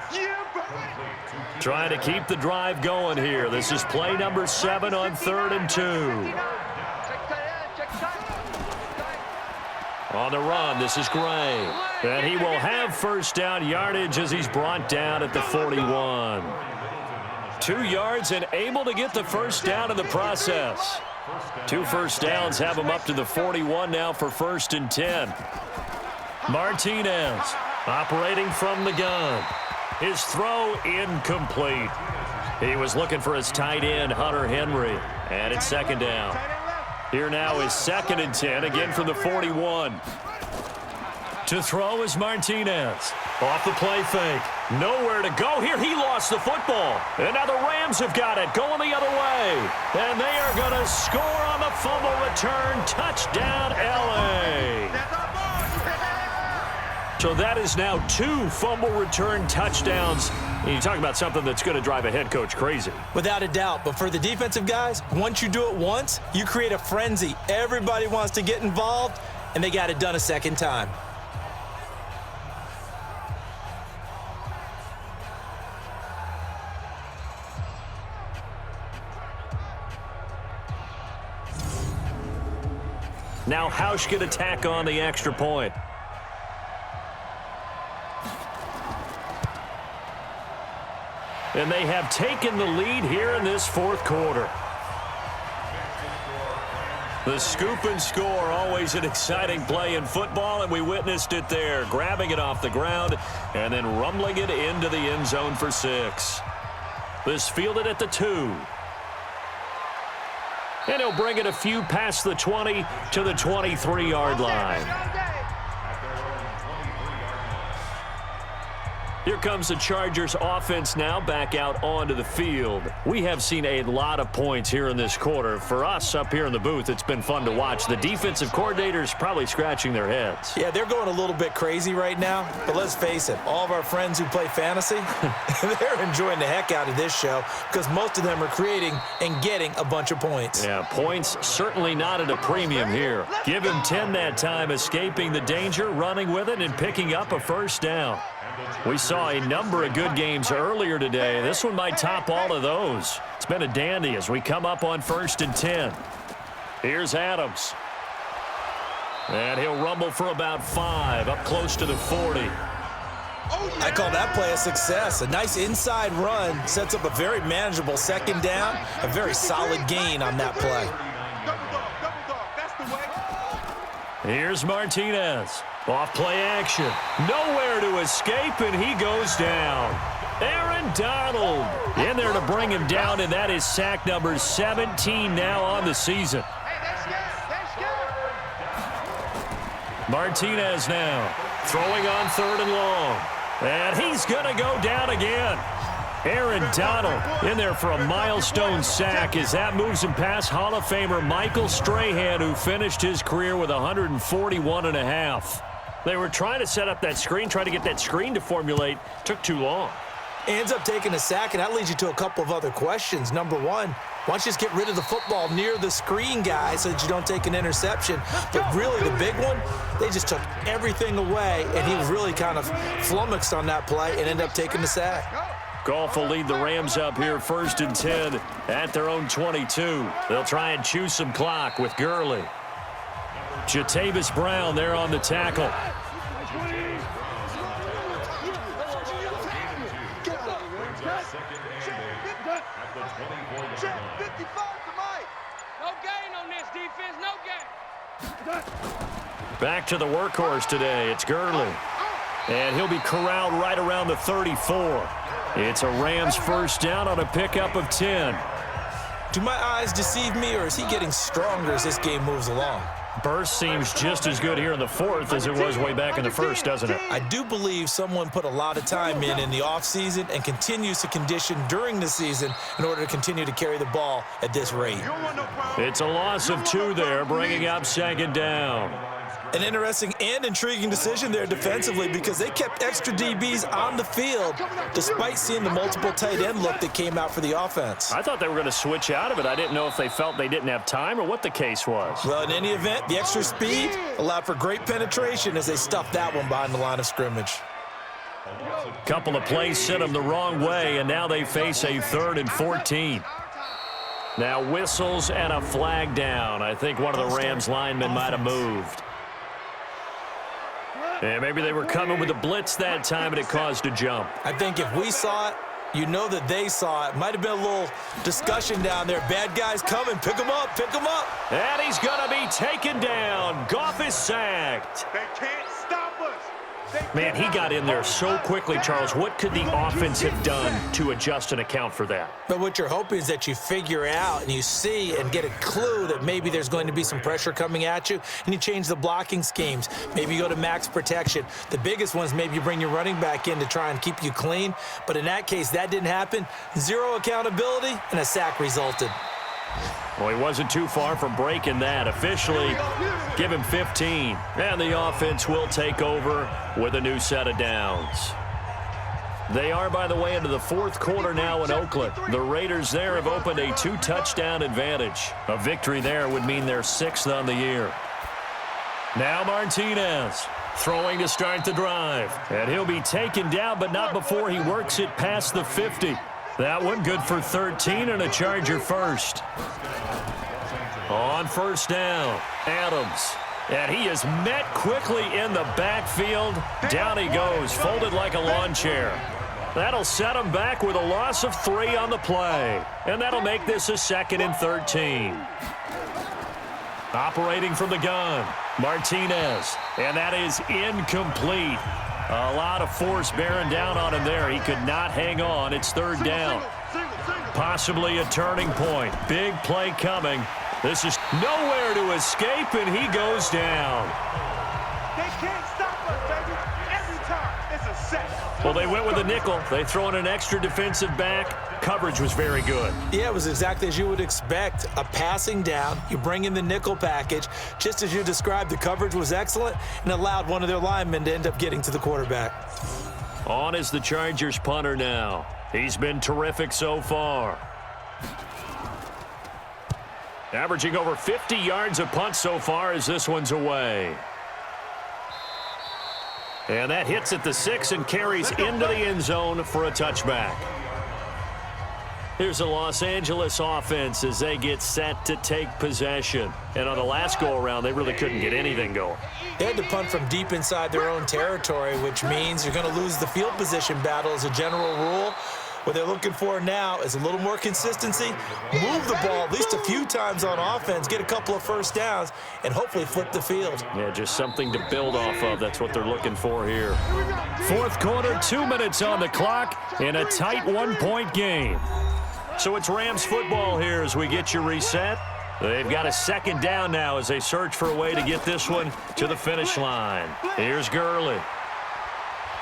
Trying to keep the drive going here. This is play number 7 on 3rd and 2. On the run, this is Gray. And he will have first down yardage as he's brought down at the 41. 2 yards and able to get the first down in the process. 2 first downs have him up to the 41 now for 1st and 10. Martinez operating from the gun. His throw incomplete. He was looking for his tight end, Hunter Henry. And it's 2nd down. Here now is 2nd and 10, again from the 41. To throw is Martinez. Off the play fake. Nowhere to go here. He lost the football. And now the Rams have got it, going the other way. And they are going to score on the fumble return. Touchdown, L.A. So that is now 2 fumble return touchdowns. And you talk about something that's going to drive a head coach crazy.
Without a doubt. But for the defensive guys, once you do it once, you create a frenzy. Everybody wants to get involved, and they got it done a 2nd time.
Now Hausch can attack on the extra point. And they have taken the lead here in this 4th quarter. The scoop and score, always an exciting play in football, and we witnessed it there, grabbing it off the ground and then rumbling it into the end zone for 6. This fielded at the 2. And he'll bring it a few past the 20 to the 23-yard line. Here comes the Chargers offense now back out onto the field. We have seen a lot of points here in this quarter. For us up here in the booth, it's been fun to watch. The defensive coordinators probably scratching their heads.
Yeah, they're going a little bit crazy right now. But let's face it, all of our friends who play fantasy, they're enjoying the heck out of this show because most of them are creating and getting a bunch of points.
Yeah, points certainly not at a premium here. Give him 10 that time, escaping the danger, running with it, and picking up a first down. We saw a number of good games earlier today. This one might top all of those. It's been a dandy as we come up on 1st and 10. Here's Adams. And he'll rumble for about 5, up close to the 40.
I call that play a success. A nice inside run sets up a very manageable 2nd down, a very solid gain on that play.
Here's Martinez. Off play action. Nowhere to escape, and he goes down. Aaron Donald in there to bring him down, and that is sack number 17 now on the season. Martinez now throwing on 3rd and long. And he's going to go down again. Aaron Donald in there for a milestone sack as that moves him past Hall of Famer Michael Strahan, who finished his career with 141.5. They were trying to set up that screen, trying to get that screen to formulate. Took too long.
Ends up taking a sack, and that leads you to a couple of other questions. Number one, why don't you just get rid of the football near the screen guy so that you don't take an interception? But really, the big one, they just took everything away, and he was really kind of flummoxed on that play and ended up taking the sack.
Goff will lead the Rams up here 1st and 10 at their own 22. They'll try and chew some clock with Gurley. Jatavis Brown there on the tackle.
the 24-yard
Check,
line.
55 to Mike.
No gain on this defense, no gain.
Back to the workhorse today. It's Gurley. And he'll be corralled right around the 34. It's a Rams first down on a pickup of 10.
Do my eyes deceive me, or is he getting stronger as this game moves along?
Burst seems just as good here in the fourth as it was way back in the first, doesn't it?
I do believe someone put a lot of time in the offseason and continues to condition during the season in order to continue to carry the ball at this rate.
It's a loss of 2 there, bringing up second down.
An interesting and intriguing decision there defensively because they kept extra DBs on the field despite seeing the multiple tight end look that came out for the offense.
I thought they were going to switch out of it. I didn't know if they felt they didn't have time or what the case was.
Well, in any event, the extra speed allowed for great penetration as they stuffed that one behind the line of scrimmage.
Couple of plays sent them the wrong way, and now they face a 3rd and 14. Now whistles and a flag down. I think one of the Rams linemen might have moved. And maybe they were coming with a blitz that time, and it caused a jump.
I think if we saw it, you know that they saw it. Might have been a little discussion down there. Bad guys coming. Pick them up. Pick them up.
And he's going to be taken down. Goff is sacked.
They can't stop us.
Man, he got in there so quickly, Charles. What could the offense have done to adjust and account for that?
But what you're hoping is that you figure out and you see and get a clue that maybe there's going to be some pressure coming at you, and you change the blocking schemes. Maybe you go to max protection. The biggest ones, maybe you bring your running back in to try and keep you clean. But in that case, that didn't happen. 0 accountability, and a sack resulted.
Well, he wasn't too far from breaking that. Officially, give him 15. And the offense will take over with a new set of downs. They are, by the way, into the 4th quarter now in Oakland. The Raiders there have opened a 2-touchdown advantage. A victory there would mean they're 6th on the year. Now Martinez throwing to start the drive. And he'll be taken down, but not before he works it past the 50. That one good for 13 and a Charger first. On first down, Adams. And he is met quickly in the backfield. Down he goes, folded like a lawn chair. That'll set him back with a loss of 3 on the play. And that'll make this a 2nd and 13. Operating from the gun, Martinez. And that is incomplete. A lot of force bearing down on him there. He could not hang on. It's 3rd down. Possibly a turning point. Big play coming. This is nowhere to escape, and he goes down.
They can't stop us, baby. Every time, it's a set.
Well, they went with a nickel. They throw in an extra defensive back. Coverage was very good.
Yeah, it was exactly as you would expect. A passing down, you bring in the nickel package. Just as you described, the coverage was excellent and allowed one of their linemen to end up getting to the quarterback.
On is the Chargers punter now. He's been terrific so far. Averaging over 50 yards a punt so far as this one's away. And that hits at the 6 and carries into the end zone for a touchback. Here's the Los Angeles offense as they get set to take possession. And on the last go-around, they really couldn't get anything going.
They had to punt from deep inside their own territory, which means you're going to lose the field position battle as a general rule. What they're looking for now is a little more consistency, move the ball at least a few times on offense, get a couple of first downs, and hopefully flip the field.
Yeah, just something to build off of. That's what they're looking for here. 4th quarter, 2 minutes on the clock in a tight 1-point game. So it's Rams football here as we get you reset. They've got a 2nd down now as they search for a way to get this one to the finish line. Here's Gurley.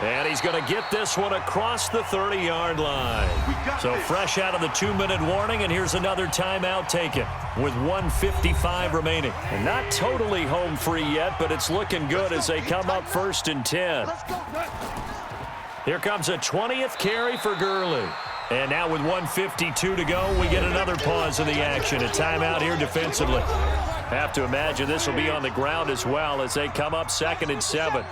And he's going to get this one across the 30-yard line. So fresh out of the 2-minute warning, and here's another timeout taken with 1:55 remaining. And not totally home free yet, but it's looking good as they come up 1st and 10. Here comes a 20th carry for Gurley. And now with 1:52 to go, we get another pause in the action. A timeout here defensively. Have to imagine this will be on the ground as well as they come up 2nd and 7.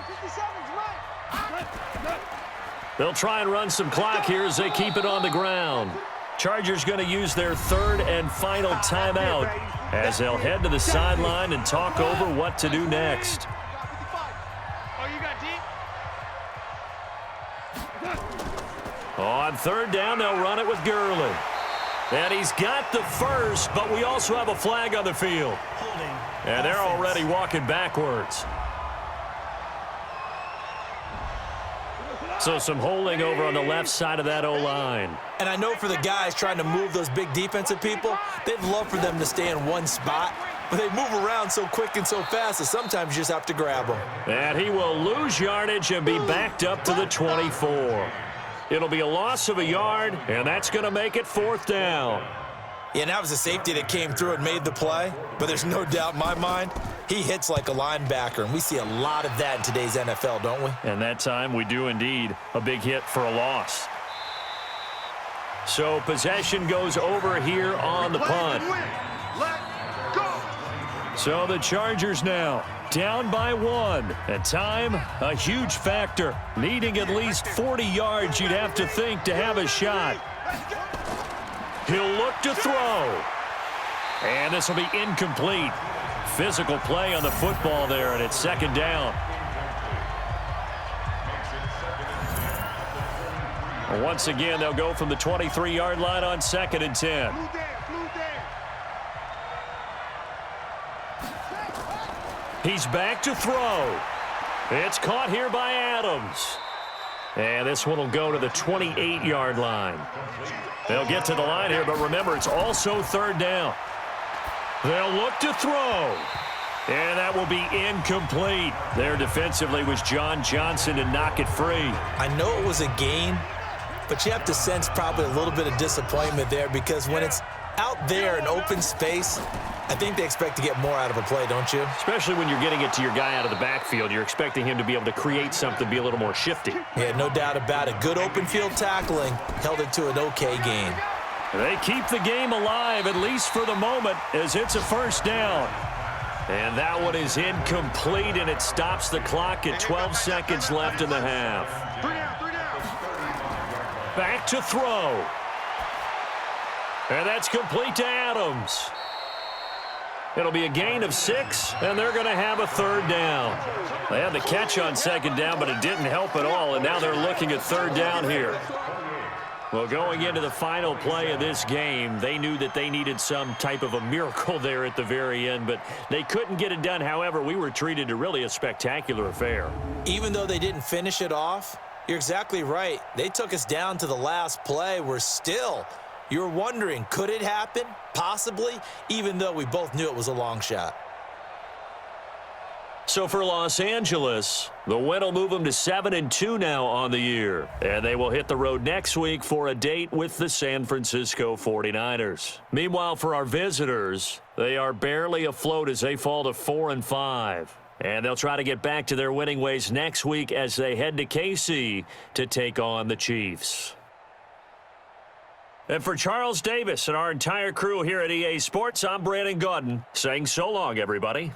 They'll try and run some clock here as they keep it on the ground. Chargers going to use their 3rd and final timeout as they'll head to the sideline and talk over what to do next. On 3rd down, they'll run it with Gurley. And he's got the first, but we also have a flag on the field.
Holding.
And they're already walking backwards. So some holding over on the left side of that O-line.
And I know for the guys trying to move those big defensive people, they'd love for them to stay in one spot, but they move around so quick and so fast that sometimes you just have to grab them.
And he will lose yardage and be backed up to the 24. It'll be a loss of a yard, and that's going to make it 4th down.
Yeah, and that was a safety that came through and made the play, but there's no doubt in my mind, he hits like a linebacker, and we see a lot of that in today's NFL, don't we?
And that time we do indeed a big hit for a loss. So possession goes over here on the punt. So the Chargers now down by 1. And time, a huge factor. Needing at least 40 yards, you'd have to think, to have a shot. He'll look to throw. And this will be incomplete. Physical play on the football there, and it's 2nd down. Once again, they'll go from the 23-yard line on 2nd and 10. He's back to throw. It's caught here by Adams. And this one will go to the 28-yard line. They'll get to the line here, but remember, it's also 3rd down. They'll look to throw. And that will be incomplete. There defensively was John Johnson to knock it free.
I know it was a gain, but you have to sense probably a little bit of disappointment there because when it's out there in open space, I think they expect to get more out of a play, don't you?
Especially when you're getting it to your guy out of the backfield. You're expecting him to be able to create something, be a little more shifty.
Yeah, no doubt about it. Good open field tackling held it to an okay gain.
They keep the game alive, at least for the moment, as it's a 1st down. And that one is incomplete, and it stops the clock at 12 seconds left in the half. Back to throw. And that's complete to Adams. It'll be a gain of 6, and they're going to have a 3rd down. They had the catch on 2nd down, but it didn't help at all, and now they're looking at 3rd down here. Well, going into the final play of this game, they knew that they needed some type of a miracle there at the very end, but they couldn't get it done. However, we were treated to really a spectacular affair.
Even though they didn't finish it off, you're exactly right. They took us down to the last play. You're wondering, could it happen? Possibly, even though we both knew it was a long shot.
So for Los Angeles, the win will move them to 7-2 now on the year. And they will hit the road next week for a date with the San Francisco 49ers. Meanwhile, for our visitors, they are barely afloat as they fall to 4-5. And they'll try to get back to their winning ways next week as they head to KC to take on the Chiefs. And for Charles Davis and our entire crew here at EA Sports, I'm Brandon Gaudin saying so long, everybody.